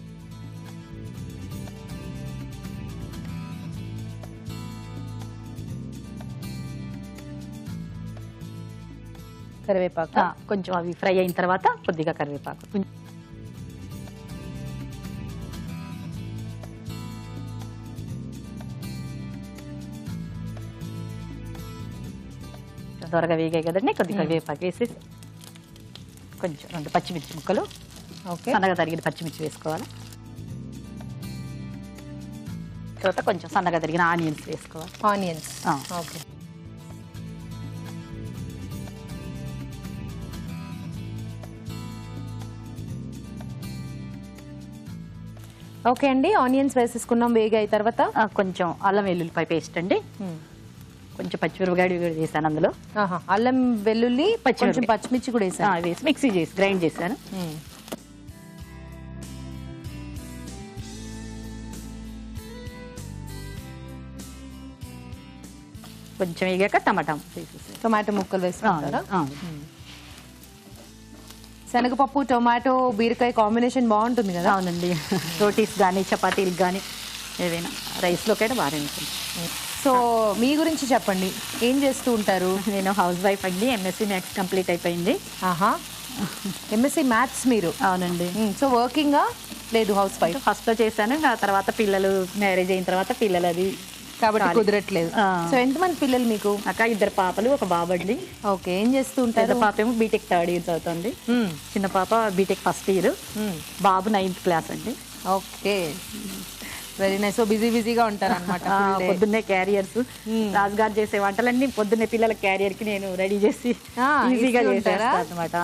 కరివేపాకు కొంచెం అవి ఫ్రై అయిన తర్వాత కొద్దిగా కరివేపాకు. త్వరగా వేగాయి కదండి, కొద్దిగా కరివేపాకు వేసేసి కొంచెం 2 పచ్చిమిర్చి ముక్కలు, ఓకే, సన్నగా తరిగిన పచ్చిమిర్చి వేసుకోవాలి. తర్వాత కొంచెం సన్నగా తరిగిన ఆనియన్స్ వేసుకోవాలి. Onions, okay. ఓకే అండి, ఆనియన్స్ వేసేసుకున్నాం. వేగాయి తర్వాత కొంచెం అల్లం వెల్లుల్లిపాయ పేస్ట్ అండి, కొంచెం పచ్చిమిరపకాయ కూడా వేసాను అందులో. అల్లం వెల్లుల్లి కొంచెం పచ్చిమిర్చి కూడా వేసాను, వేసి మిక్సీ చేసి గ్రైండ్ చేశాను. కొంచెం వేగాక టొమాటో ముక్కలు వేసుకుంటారా? శనగపప్పు టొమాటో బీరకాయ కాంబినేషన్ బాగుంటుంది కదా. అవునండి, రోటీస్ కానీ చపాతీలకు కానీ ఏదైనా రైస్లోకైనా బాగానే ఉంటుంది. సో మీ గురించి చెప్పండి, ఏం చేస్తూ ఉంటారు? నేను హౌస్ వైఫ్ అండి, ఎంఎస్సీ మ్యాథ్స్ కంప్లీట్ అయిపోయింది. ఎంఎస్సీ మ్యాథ్స్ మీరు? అవునండి. సో వర్కింగా లేదు, హౌస్ వైఫ్? ఫస్ట్లో చేశాను, ఆ తర్వాత పిల్లలు మ్యారేజ్ అయిన తర్వాత పిల్లలు అది కాబట్టి కుదరట్లేదు. సో ఎంతమంది పిల్లలు మీకు? అక్క 2 పాపలు 1 బాబు అండి. ఓకే, ఏం చేస్తూ ఉంటారు? పెద్ద పాప ఏమో బీటెక్ 3rd ఇయర్ చదువుతుంది, చిన్న పాప బీటెక్ 1st ఇయర్, బాబు 9th క్లాస్ అండి. Okay, very nice. సో బిజీగా ఉంటారు అనమాట. పొద్దున్నే క్యారియర్స్, రాజుగారు చేసే వంటలన్నీ పొద్దున్నే పిల్లల క్యారియర్ కి నేను రెడీ చేసి ఈజీగా చేసేస్తాను అనమాట.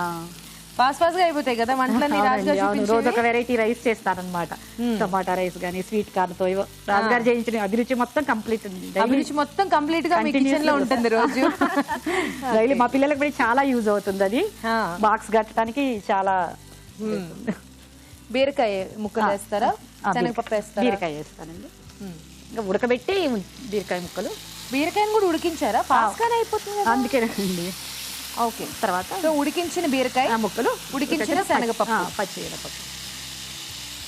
ఫాస్ట్ గా అయిపోతాయి కదా వంటలన్నీ. రోజు ఒక వెరైటీ రైస్ చేస్తారనమాట, టమాటా రైస్ గానీ స్వీట్ కార్న్ తో. రాజుగారు చేయించిన అభిరుచి మొత్తం కంప్లీట్ ఉంది. అభిరుచి మొత్తం కంప్లీట్ గా మీ కిచెన్ లో ఉంటుంది రోజు. డైలీ మా పిల్లలకు కూడా చాలా యూజ్ అవుతుంది అది, బాక్స్ కట్టడానికి చాలా. బీరకాయ ముక్కలు వేస్తారా? శనగపప్పు వేస్తారా? బీరకాయ వేస్తానండి, ఇంకా ఉడకబెట్టి బీరకాయ ముక్కలు. బీరకాయని కూడా ఉడికించారా? ఫాస్ట్ గానే అయిపోతుంది అందుకేనండి. ఓకే, తర్వాత ఉడికించిన బీరకాయ ముక్కలు, ఉడికించిన శనగపప్పు, పచ్చి శనగపప్పు.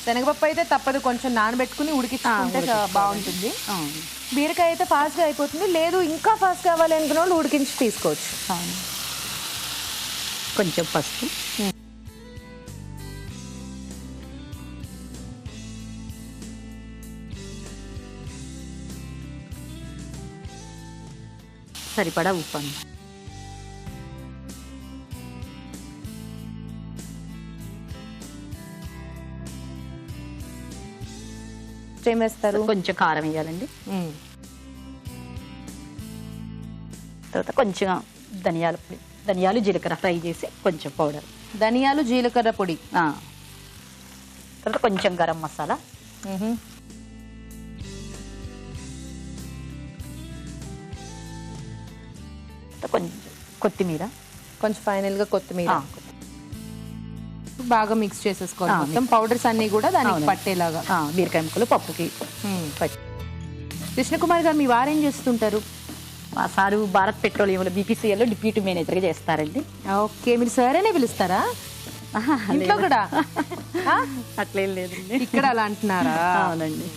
శనగపప్పు అయితే తప్పదు, కొంచెం నానబెట్టుకుని ఉడికించుకుంటే బాగుంటుంది. బీరకాయ అయితే ఫాస్ట్ గా అయిపోతుంది. లేదు ఇంకా ఫాస్ట్ కావాలి అనుకున్న వాళ్ళు ఉడికించి తీసుకోవచ్చు. కొంచెం పసుపు, సరిపడా ఉప్పు అండి. ఏం వేస్తారు? కొంచెం కారం వేయాలండి, తర్వాత కొంచెం ధనియాల పొడి, ధనియాలు జీలకర్ర ఫ్రై చేసి కొంచెం పౌడర్. ధనియాలు జీలకర్ర పొడి, తర్వాత కొంచెం గరం మసాలా, కొంచెం కొత్తిమీర, కొంచెం ఫైనల్ గా కొత్తిమీర బాగా మిక్స్ చేసేసుకోవాలి. మొత్తం పౌడర్స్ అన్ని కూడా దానికి పట్టేలాగా. బీరకాయ ముక్కలు పప్పుకి. కృష్ణకుమార్ గారు మీ వారు ఏం చేస్తుంటారు? మా సారు భారత్ పెట్రోలియంలో బీపీసీఎల్లో డిప్యూటీ మేనేజర్గా చేస్తారండి. ఓకే, మీరు సార్ అనే పిలుస్తారా? ఇంట్లో కూడా ఆ? అట్లేం లేదండి. ఇక్కడ అలా అంటున్నారా? అవునండి.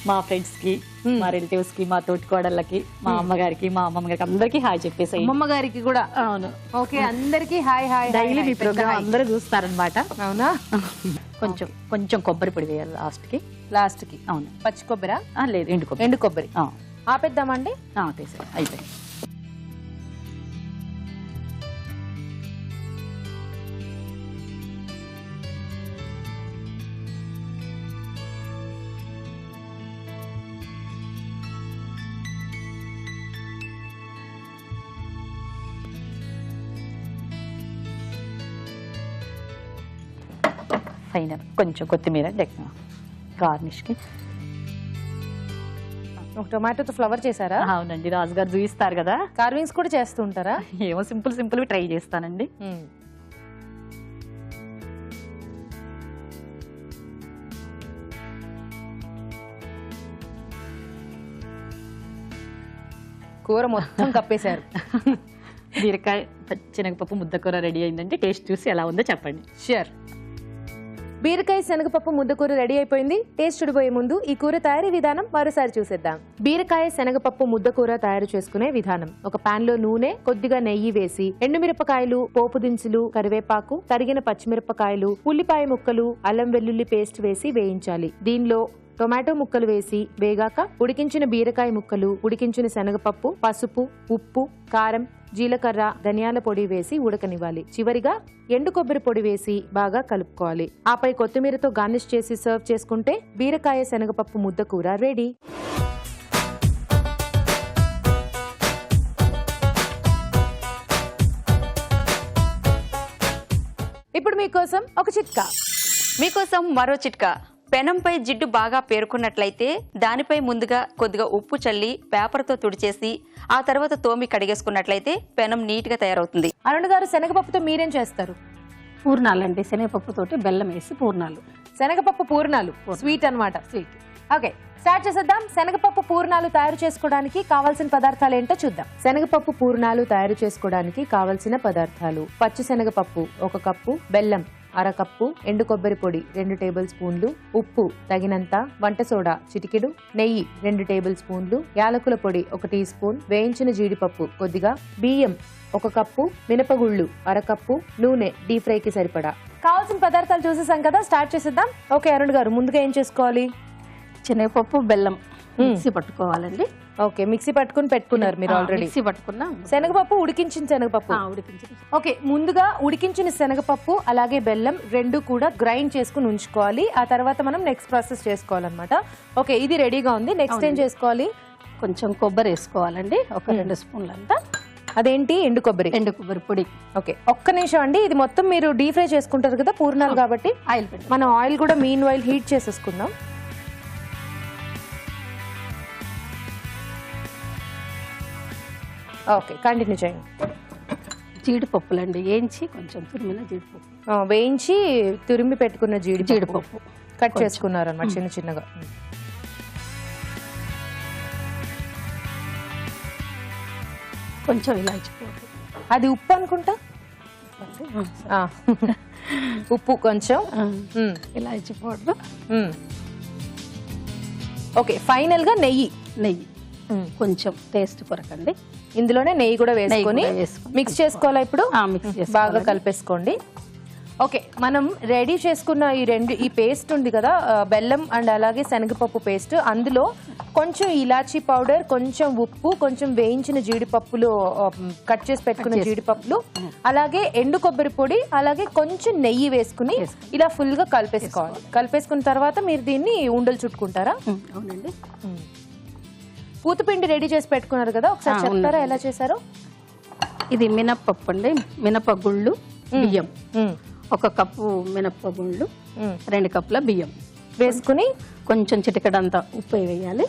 మా ఫ్రెండ్స్ కి, మా రిలేటివ్స్ కి, మా తోటికోడళ్ళకి, మా అమ్మగారికి, మా అమ్మమ్మ గారికి అందరికి హాయ్ చెప్పేసి. అమ్మమ్మ గారికి కూడా. అవును. ఓకే, అందరికి హాయ్ హాయ్. డైలీ మీ ప్రోగ్రామ్ అందరూ చూస్తారనమాట. అవునా? కొంచెం కొంచెం కొబ్బరి పొడి వేయాలి లాస్ట్ కి. అవును. పచ్చి కొబ్బరా? లేదు, ఎండు కొబ్బరి. ఎండు కొబ్బరి ఆపేద్దామండి. తీసేది అయిపోయింది. ఫైనల్ కొంచెం కొత్తిమీర గార్నిష్ కి. ఒక టొమాటోతో ఫ్లవర్ చేశారా? అవునండి, రాజుగారు చూపిస్తారు కదా. కార్వింగ్స్ కూడా చేస్తూ ఉంటారా? ఏమో సింపుల్ ట్రై చేస్తానండి. కూర మొత్తం కప్పేశారు. బీరకాయ శనగపప్పు ముద్దకూర రెడీ అయిందంటే టేస్ట్ చూసి ఎలా ఉందో చెప్పండి. షూర్. బీరకాయ శనగపప్పు ముద్దకూర రెడీ అయిపోయింది. టేస్ట్ చూడబోయే ముందు ఈ కూర తయారీ విధానం మరోసారి చూసేద్దాం. బీరకాయ శనగపప్పు ముద్దకూర తయారు చేసుకునే విధానం: ఒక పాన్ లో నూనె, కొద్దిగా నెయ్యి వేసి ఎండుమిరపకాయలు, పోపు దినుసులు, కరివేపాకు, తరిగిన పచ్చిమిరపకాయలు, ఉల్లిపాయ ముక్కలు, అల్లం వెల్లుల్లి పేస్ట్ వేసి వేయించాలి. దీనిలో టొమాటో ముక్కలు వేసి వేగాక ఉడికించిన బీరకాయ ముక్కలు, ఉడికించిన శనగపప్పు, పసుపు, ఉప్పు, కారం, జీలకర్ర, ధనియాల పొడి వేసి ఉడకనివ్వాలి. చివరిగా ఎండు కొబ్బరి పొడి వేసి బాగా కలుపుకోవాలి. ఆపై కొత్తిమీరతో గార్నిష్ చేసి సర్వ్ చేసుకుంటే బీరకాయ శనగపప్పు ముద్దకూర రెడీ. ఇప్పుడు మీకోసం ఒక చిట్కా. మీకోసం మరో చిట్కా. పెనంపై జిడ్డు బాగా పేరుకున్నట్లయితే దానిపై ముందుగా కొద్దిగా ఉప్పు చల్లి పేపర్తో తుడిచేసి ఆ తర్వాత తోమి కడిగేసుకున్నట్లయితే పెనం నీట్ గా తయారవుతుంది. అరుణ్ గారు, శనగపప్పుతో మీరేం చేస్తారు? పూర్ణాలండి. శనగపప్పుతోటి బెల్లం వేసి పూర్ణాలు. శనగపప్పు పూర్ణాలు, స్వీట్ అన్నమాట. స్వీట్. ఓకే, స్టార్ట్ చేసేద్దాం. శనగపప్పు పూర్ణాలు తయారు చేసుకోవడానికి కావాల్సిన పదార్థాలు ఏంటో చూద్దాం. శనగపప్పు పూర్ణాలు తయారు చేసుకోవడానికి కావలసిన పదార్థాలు: పచ్చి శనగపప్పు 1 కప్పు, బెల్లం 1/2 కప్పు, ఎండు కొబ్బరి పొడి 2 టేబుల్ స్పూన్లు, ఉప్పు తగినంత, వంట సోడా చిటికెడు, నెయ్యి 2 టేబుల్ స్పూన్లు, యాలకుల పొడి 1 టీ స్పూన్, వేయించిన జీడిపప్పు కొద్దిగా, బియ్యం 1 కప్పు, మినపగుళ్ళు 1/2 కప్పు, నూనె డీప్ ఫ్రైకి సరిపడా. కావాల్సిన పదార్థాలు చూసేసాం కదా, స్టార్ట్ చేసేద్దాం. ఓకే అరుణ్ గారు, ముందుగా ఏం చేసుకోవాలి? శనగపప్పు, బెల్లం మిక్సీ పట్టుకోవాలండి. ఓకే, మిక్సీ పట్టుకుని పెట్టుకున్నారు మీరు ఆల్రెడీ. మిక్సీ పట్టుకున్నా. శనగపప్పు, ఉడికించిన శనగపప్పు. ఓకే, ముందుగా ఉడికించిన శనగపప్పు అలాగే బెల్లం 2 కూడా గ్రైండ్ చేసుకుని ఉంచుకోవాలి. ఆ తర్వాత మనం నెక్స్ట్ ప్రాసెస్ చేసుకోవాలన్నమాట. ఓకే, ఇది రెడీగా ఉంది. నెక్స్ట్ ఏం చేసుకోవాలి? కొంచెం కొబ్బరి వేసుకోవాలండి, ఒక 2 స్పూన్లంతా. అదేంటి? ఎండు కొబ్బరి. ఎండు కొబ్బరి పొడి. ఓకే, ఒక్క నిమిషం అండి. ఇది మొత్తం మీరు డీప్ ఫ్రై చేసుకుంటారు కదా పూర్ణాలు కాబట్టి, ఆయిల్ పెట్టి మనం ఆయిల్ కూడా మీన్ ఆయిల్ హీట్ చేసేసుకుందాం. ఓకే, కంటిన్యూ చేయండి. జీడిపప్పులండి వేయించి, కొంచెం తురిమిన జీడిపప్పు వేయించి తురిమి పెట్టుకున్న జీడిపప్పు కట్ చేసుకున్నారు అన్నమాట చిన్న చిన్నగా. కొంచెం ఇలాచి పౌడర్. అది ఉప్పు అనుకుంటా. ఉప్పు కొంచెం, ఇలాచి పౌడర్. ఓకే, ఫైనల్ గా నెయ్యి కొంచెం టేస్ట్ కొరకండి. ఇందులోనే నెయ్యి కూడా వేసుకొని మిక్స్ చేసుకోవాలా? ఇప్పుడు బాగా కలిపేసుకోండి. ఓకే, మనం రెడీ చేసుకున్న ఈ పేస్ట్ ఉంది కదా, బెల్లం అండ్ అలాగే శనగపప్పు పేస్ట్, అందులో కొంచెం ఇలాచీ పౌడర్, కొంచెం ఉప్పు, కొంచెం వేయించిన జీడిపప్పులు, కట్ చేసి పెట్టుకున్న జీడిపప్పులు, అలాగే ఎండు కొబ్బరి పొడి, అలాగే కొంచెం నెయ్యి వేసుకుని ఇలా ఫుల్ గా కలిపేసుకోవాలి. కలిపేసుకున్న తర్వాత మీరు దీన్ని ఉండలు చుట్టుకుంటారా? అవునండి. పూతపిండి రెడీ చేసి పెట్టుకున్నారు కదా, ఒకసారి చెప్తారా ఎలా చేశారో? ఇది మినప్పప్పు అండి, మినపగుళ్ళు, బియ్యం 1 కప్పు మినపగుళ్ళు, 2 కప్పుల బియ్యం వేసుకుని కొంచెం చిటికెడంతా ఉప్పు వేయాలి,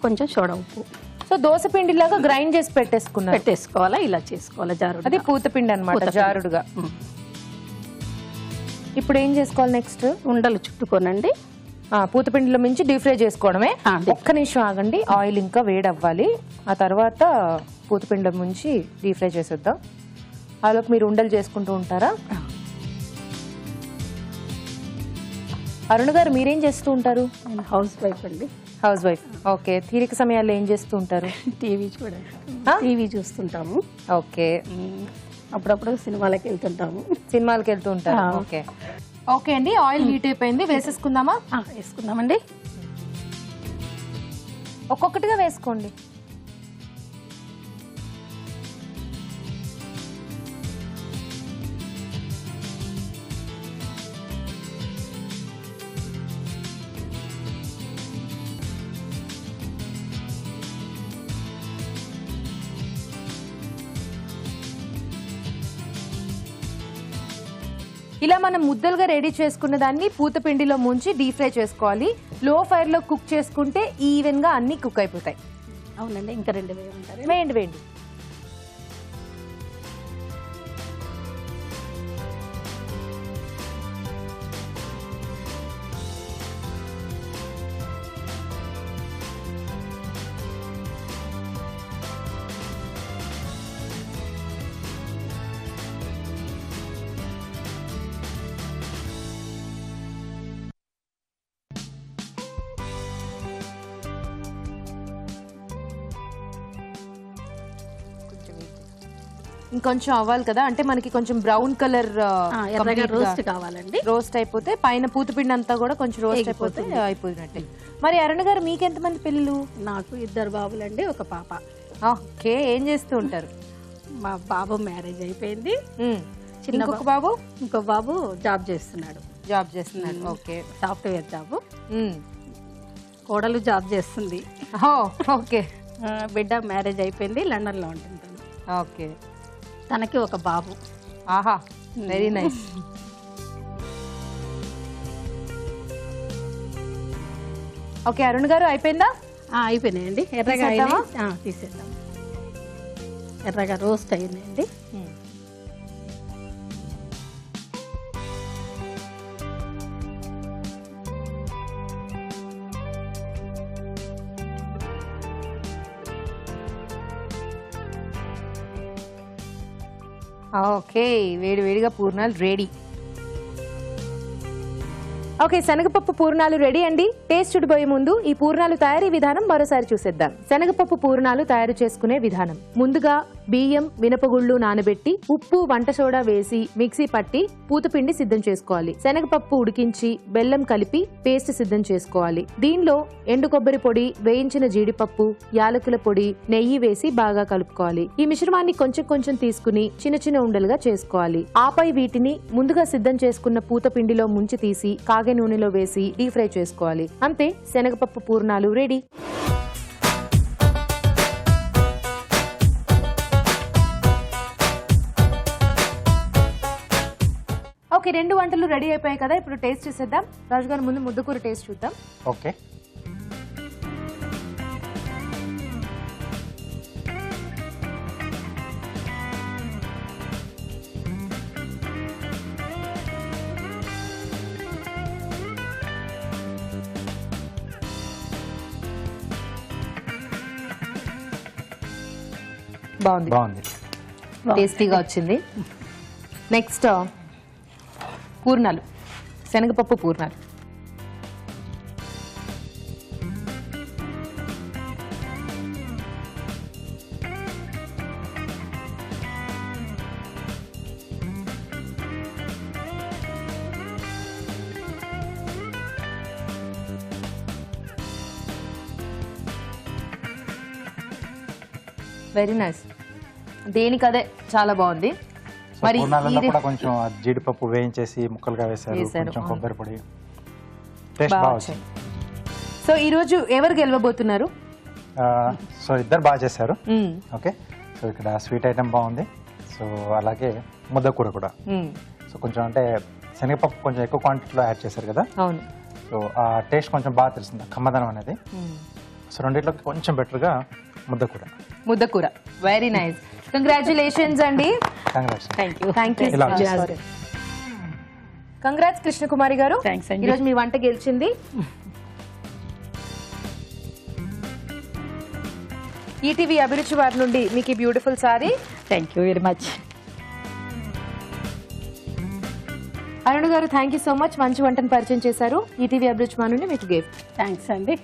కొంచెం సోడా ఉప్పు. సో దోశ పిండి లాగా గ్రైండ్ చేసి పెట్టేసుకోవాలా, ఇలా చేసుకోవాలి జారుడు. అది పూతపిండి అన్నమాట, జారుడుగా. ఇప్పుడు ఏం చేసుకోవాలి నెక్స్ట్? ఉండలు చుట్టుకోనండి. పూతపిండిలో మించి డీప్ ఫ్రై చేసుకోవడమే. ఒక్క నిమిషం ఆగండి, ఆయిల్ ఇంకా వేడి అవ్వాలి. ఆ తర్వాత పూతపిండిలో ముంచి డీప్ ఫ్రై చేసేద్దాం. అలాగే మీరు ఉండలు చేసుకుంటూ ఉంటారా? అరుణ్ గారు మీరేం చేస్తూ ఉంటారు? నేను హౌస్ వైఫ్ అండి. Housewife. ఓకే. తీరిక సమయాల్లో ఏం చేస్తూ ఉంటారు? టీవీ టీవీ చూస్తుంటాము. ఓకే. అప్పుడప్పుడు సినిమాలకు వెళ్తుంటాము. సినిమాలకు వెళ్తూ ఉంటారు. ఓకే. ఓకే అండి, ఆయిల్ హీట్ అయిపోయింది, వేసేసుకుందామా? వేసుకుందామండి. ఒక్కొక్కటిగా వేసుకోండి. ఇలా మనం ముద్దలుగా రెడీ చేసుకున్న దాన్ని పూతపిండిలో ముంచి డీప్ ఫ్రై చేసుకోవాలి. లో ఫైర్ లో కుక్ చేసుకుంటే ఈవెన్ గా అన్ని కుక్ అయిపోతాయి. అవునండి. ఇంకా 2 వేయమంటారు? వేయండి. ఇంకొంచెం అవ్వాలి కదా, అంటే మనకి కొంచెం బ్రౌన్ కలర్ రోస్ట్ కావాలండి. రోస్ట్ అయిపోతే పైన పూతపిండి అంతా కూడా కొంచెం రోస్ట్ అయిపోతే అయిపోయినట్టే. మరి అరుణ్ గారు మీకు ఎంతమంది పిల్లలు? నాకు 2 బాబులండి, ఒక పాప. ఓకే. ఏం చేస్తూ ఉంటారు? మా బాబు మ్యారేజ్ అయిపోయింది. ఇంకొక బాబు? ఇంకో బాబు జాబ్ చేస్తున్నాడు. ఓకే. Software job. కోడలు జాబ్ చేస్తుంది. ఓకే. బిడ్డ మ్యారేజ్ అయిపోయింది, లండన్ లో ఉంటుంది. ఓకే. తనకి ఒక బాబు. ఆహా, వెరీ నైస్. ఓకే అరుణ్ గారు, అయిపోయిందా? అయిపోయినాయండి. ఎర్రగా తీసేద్దాం. ఎర్రగా రోస్ట్ అయిందండి. ఓకే, వేడివేడిగా పూర్ణాలు రెడీ. ఓకే, శనగపప్పు పూర్ణాలు రెడీ అండి. టేస్ట్ చూడబోయే ముందు ఈ పూర్ణాలు తయారీ విధానం మరోసారి చూసేద్దాం. శనగపప్పు పూర్ణాలు తయారు చేసుకునే విధానం. ముందుగా బియ్యం, మినపగుళ్ళు నానబెట్టి ఉప్పు, వంట సోడా వేసి మిక్సీ పట్టి పూతపిండి సిద్ధం చేసుకోవాలి. శనగపప్పు ఉడికించి బెల్లం కలిపి పేస్ట్ సిద్ధం చేసుకోవాలి. దీనిలో ఎండు కొబ్బరి పొడి, వేయించిన జీడిపప్పు, యాలకుల పొడి, నెయ్యి వేసి బాగా కలుపుకోవాలి. ఈ మిశ్రమాన్ని కొంచెం కొంచెం తీసుకుని చిన్న చిన్న ఉండలుగా చేసుకోవాలి. ఆపై వీటిని ముందుగా సిద్ధం చేసుకున్న పూతపిండిలో ముంచి తీసి కాగే నూనెలో వేసి డీప్ ఫ్రై చేసుకోవాలి. అంతే, శనగపప్పు పూర్ణాలు రెడీ. ఓకే, 2 వంటలు రెడీ అయిపోయాయి కదా, ఇప్పుడు టేస్ట్ చేసేద్దాం. రాజు గారు, ముందు ముద్దకూర టేస్ట్ చూద్దాం. ఓకే. బాగుంది, టేస్టీగా వచ్చింది. నెక్స్ట్ పూర్ణాలు, శనగపప్పు పూర్ణాలు. Very nice. దేనికదే చాలా బాగుంది. మరి కూడా కొంచెం జీడిపప్పు వేయించేసి ముక్కలుగా వేశారు, కొంచెం కొబ్బరి పొడి, టేస్ట్ బాగా వచ్చింది. సో ఈ రోజు ఎవరు గెలవబోతున్నారు? సో ఇద్దరు బాగా చేశారు. ఓకే, సో ఇక్కడ స్వీట్ ఐటమ్ బాగుంది. సో అలాగే ముద్దకూర కూడా. సో కొంచెం అంటే శనగపప్పు కొంచెం ఎక్కువ క్వాంటిటీలో యాడ్ చేశారు కదా. అవును. సో ఆ టేస్ట్ కొంచెం బాగా తెలిసింది, కమ్మదనం అనేది. సో రెండిట్లోకి కొంచెం బెటర్గా ముద్దకూర. Very nice. కంగ్రాచులేషన్స్ అండి. కంగ్రాట్స్ కృష్ణకుమారి గారు. ఈరోజు మీ వంట గెలిచింది. ఈటీవీ అభిరుచి వారి నుండి మీకు beautiful sorry. Thank you very much. Arun గారు థ్యాంక్ యూ సో మచ్, మంచి వంటను పరిచయం చేశారు. ఈటీవీ అభిరుచిమా నుండి మీకు గిఫ్ట్. థ్యాంక్స్ అండి.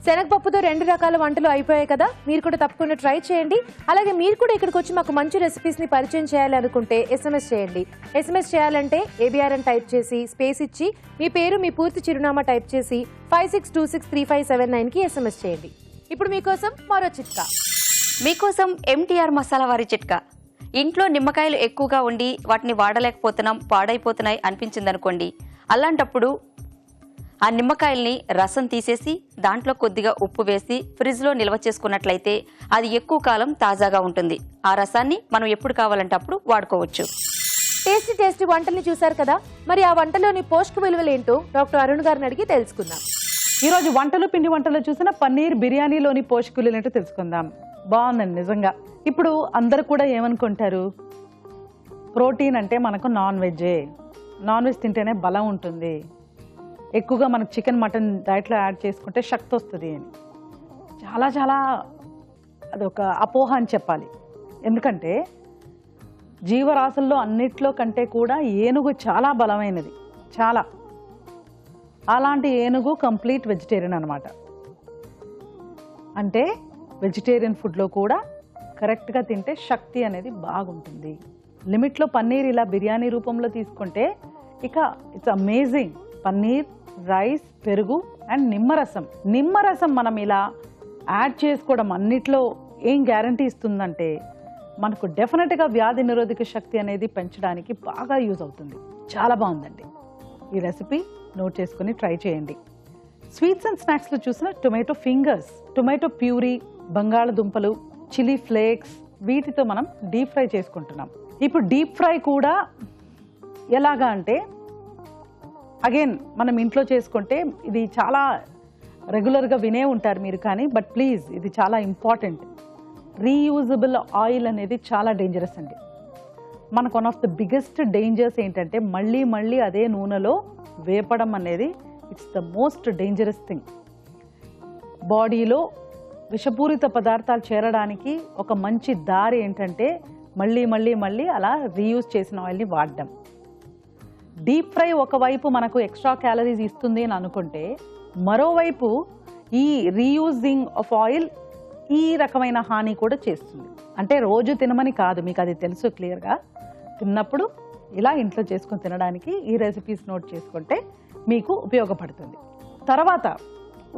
శనగపప్పుతో 2 రకాల వంటలు అయిపోయాయి కదా, మీరు కూడా తప్పకుండా ట్రై చేయండి. అలాగే మీరు కూడా ఇక్కడికి వచ్చి మాకు మంచి రెసిపీస్ ని పరిచయం చేయాలి అనుకుంటే SMS చేయండి. SMS చేయాలంటే ABR అని టైప్ చేసి స్పేస్ ఇచ్చి మీ పేరు మీ పూర్తి చిరునామా టైప్ చేసి 56263579 కి SMS చేయండి. ఇప్పుడు మీకోసం మరో చిట్కా. మీకోసం MTR మసాలా వారి చిట్కా. ఇంట్లో నిమ్మకాయలు ఎక్కువగా ఉండి వాటిని వాడలేకపోతున్నాం, పాడైపోతున్నాయి అనిపించిందనుకోండి. అలాంటప్పుడు ఆ నిమ్మకాయల్ని రసం తీసేసి దాంట్లో కొద్దిగా ఉప్పు వేసి ఫ్రిడ్జ్లో నిల్వ చేసుకున్నట్లయితే అది ఎక్కువ కాలం తాజాగా ఉంటుంది. ఆ రసాన్ని మనం ఎప్పుడు కావాలంటే అప్పుడు వాడుకోవచ్చు. టేస్టీ వంటల్ని చూశారు కదా, మరి ఆ వంటలోని పోషక విలువలు ఏంటో డాక్టర్ అరుణ్ గారిని అడిగి తెలుసుకుందాం. ఈరోజు పిండి వంటలో చూసిన పన్నీర్ బిర్యానీలోని పోషకులు ఏంటో తెలుసుకుందాం. బాగుందండి నిజంగా. ఇప్పుడు అందరు కూడా ఏమనుకుంటారు, ప్రోటీన్ అంటే మనకు నాన్ వెజ్ తింటేనే బలం ఉంటుంది, ఎక్కువగా మనకు చికెన్ మటన్ డైట్లో యాడ్ చేసుకుంటే శక్తి వస్తుంది అని. చాలా అదొక అపోహ అని చెప్పాలి. ఎందుకంటే జీవరాశుల్లో అన్నిట్లో కంటే కూడా ఏనుగు చాలా బలమైనది, చాలా. అలాంటి ఏనుగు కంప్లీట్ వెజిటేరియన్ అనమాట. అంటే వెజిటేరియన్ ఫుడ్లో కూడా కరెక్ట్గా తింటే శక్తి అనేది బాగుంటుంది. లిమిట్లో పన్నీర్ ఇలా బిర్యానీ రూపంలో తీసుకుంటే ఇక ఇట్స్ అమేజింగ్. పన్నీర్, రైస్, పెరుగు అండ్ నిమ్మరసం మనం ఇలా యాడ్ చేసుకోవడం అన్నిట్లో ఏం గ్యారంటీ ఇస్తుందంటే మనకు డెఫినెట్గా వ్యాధి నిరోధక శక్తి అనేది పెంచడానికి బాగా యూజ్ అవుతుంది. చాలా బాగుందండి. ఈ రెసిపీ నోట్ చేసుకుని ట్రై చేయండి. స్వీట్స్ అండ్ స్నాక్స్లో చూసిన టొమాటో ఫింగర్స్, టొమాటో ప్యూరీ, బంగాళదుంపలు, చిల్లీ ఫ్లేక్స్, వీటితో మనం డీప్ ఫ్రై చేసుకుంటున్నాం. ఇప్పుడు డీప్ ఫ్రై కూడా ఎలాగా అంటే అగైన్ మనం ఇంట్లో చేసుకుంటే ఇది చాలా రెగ్యులర్గా వినే ఉంటారు మీరు కానీ, బట్ ప్లీజ్ ఇది చాలా ఇంపార్టెంట్. రీయూజబుల్ ఆయిల్ అనేది చాలా డేంజరస్ అండి. మనకు one of the biggest dangers ఏంటంటే మళ్ళీ అదే నూనెలో వేపడం అనేది it's the most dangerous thing. బాడీలో విషపూరిత పదార్థాలు చేరడానికి ఒక మంచి దారి ఏంటంటే మళ్ళీ అలా రీయూజ్ చేసిన ఆయిల్ని వాడడం. డీప్ ఫ్రై ఒకవైపు మనకు ఎక్స్ట్రా క్యాలరీస్ ఇస్తుంది అని అనుకుంటే, మరోవైపు ఈ రీయూజింగ్ ఆఫ్ ఆయిల్ ఈ రకమైన హాని కూడా చేస్తుంది. అంటే రోజు తినమని కాదు, మీకు అది తెలుసు క్లియర్గా. తిన్నప్పుడు ఇలా ఇంట్లో చేసుకొని తినడానికి ఈ రెసిపీస్ నోట్ చేసుకుంటే మీకు ఉపయోగపడుతుంది. తర్వాత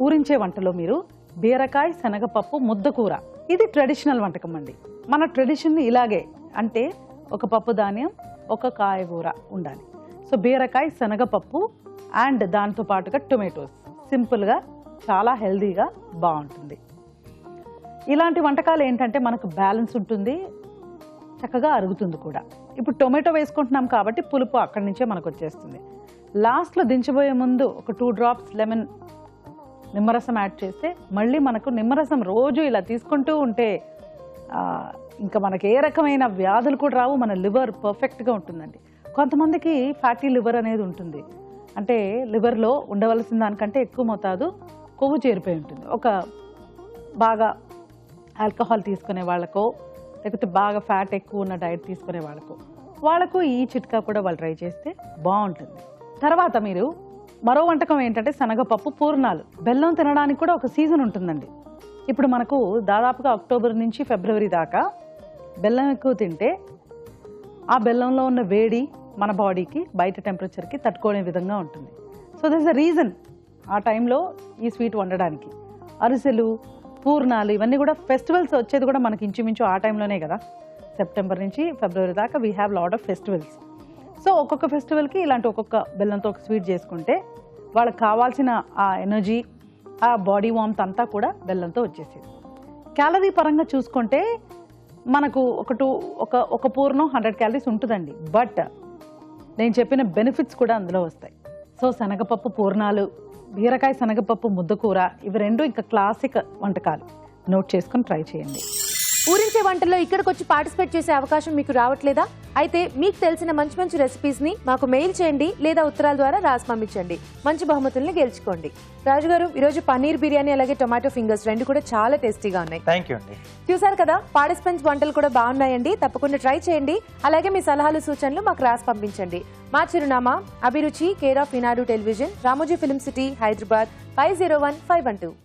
ఊరించే వంటలో మీరు బీరకాయ శనగపప్పు ముద్దకూర, ఇది ట్రెడిషనల్ వంటకం అండి. మన ట్రెడిషన్ ఇలాగే, అంటే ఒక పప్పు ధాన్యం, ఒక కాయగూర ఉండాలి. సో బీరకాయ శనగపప్పు అండ్ దాంతో పాటుగా టొమాటోస్, సింపుల్గా చాలా హెల్దీగా బాగుంటుంది. ఇలాంటి వంటకాలు ఏంటంటే మనకు బ్యాలెన్స్ ఉంటుంది, చక్కగా అరుగుతుంది కూడా. ఇప్పుడు టొమాటో వేసుకుంటున్నాం కాబట్టి పులుపు అక్కడి నుంచే మనకు వచ్చేస్తుంది. లాస్ట్లో దించబోయే ముందు ఒక 2 drops లెమన్ నిమ్మరసం యాడ్ చేస్తే మళ్ళీ మనకు నిమ్మరసం రోజు ఇలా తీసుకుంటూ ఉంటే ఇంకా మనకి ఏ రకమైన వ్యాధులు కూడా రావు. మన లివర్ పర్ఫెక్ట్గా ఉంటుందండి. కొంతమందికి ఫ్యాటీ లివర్ అనేది ఉంటుంది, అంటే లివర్లో ఉండవలసిన దానికంటే ఎక్కువ మోతాదు కొవ్వు చేరిపోయి ఉంటుంది. ఒక బాగా ఆల్కహాల్ తీసుకునే వాళ్ళకో, లేకపోతే బాగా ఫ్యాట్ ఎక్కువ ఉన్న డైట్ తీసుకునే వాళ్ళకు ఈ చిట్కా కూడా వాళ్ళు ట్రై చేస్తే బాగుంటుంది. తర్వాత మీరు మరో వంటకం ఏంటంటే శనగపప్పు పూర్ణాలు. బెల్లం తినడానికి కూడా ఒక సీజన్ ఉంటుందండి. ఇప్పుడు మనకు దాదాపుగా అక్టోబర్ నుంచి ఫిబ్రవరి దాకా బెల్లం ఎక్కువ తింటే ఆ బెల్లంలో ఉన్న వేడి మన బాడీకి బయట టెంపరేచర్కి తట్టుకునే విధంగా ఉంటుంది. సో దిస్ అ రీజన్ ఆ టైంలో ఈ స్వీట్ వండడానికి. అరిసెలు, పూర్ణాలు ఇవన్నీ కూడా ఫెస్టివల్స్ వచ్చేది కూడా మనకి ఇంచుమించు ఆ టైంలోనే కదా. సెప్టెంబర్ నుంచి ఫిబ్రవరి దాకా we have lot of festivals. So ఒక్కొక్క ఫెస్టివల్కి ఇలాంటి ఒక్కొక్క బెల్లంతో ఒక స్వీట్ చేసుకుంటే వాళ్ళకి కావాల్సిన ఆ ఎనర్జీ, ఆ బాడీ వార్మ్త్ అంతా కూడా బెల్లంతో వచ్చేసేది. క్యాలరీ పరంగా చూసుకుంటే మనకు ఒక పూర్ణం 100 calories ఉంటుందండి. బట్ నేను చెప్పిన బెనిఫిట్స్ కూడా అందులో వస్తాయి. సో శనగపప్పు పూర్ణాలు, బీరకాయ శనగపప్పు ముద్దకూర, ఇవి రెండు ఇంకా క్లాసిక్ వంటకాలు. నోట్ చేసుకొని ట్రై చేయండి. ఊరించే వంటల్లో ఇక్కడికి వచ్చి పార్టిసిపేట్ చేసే అవకాశం మీకు రావట్లేదా? అయితే మీకు తెలిసిన మంచి మంచి రెసిపీస్ ని మాకు మెయిల్ చేయండి లేదా ఉత్తరాల ద్వారా రాసి పంపించండి. మంచి బహుమతుల్ని గెలుచుకోండి. రాజు గారు, ఈరోజు పన్నీర్ బిర్యానీ అలాగే టొమాటో ఫింగర్స్ రెండు కూడా చాలా టేస్టీగా ఉన్నాయి. థ్యాంక్ యూ అండి. చూసారు కదా, పార్టిసిపెంట్స్ వంటలు కూడా బాగున్నాయండి. తప్పకుండా ట్రై చేయండి. అలాగే మీ సలహాలు సూచనలు మాకు రాసి పంపించండి. మా చిరునామా అభిరుచి, care of Eenadu television, Ramoji film city, Hyderabad 501512.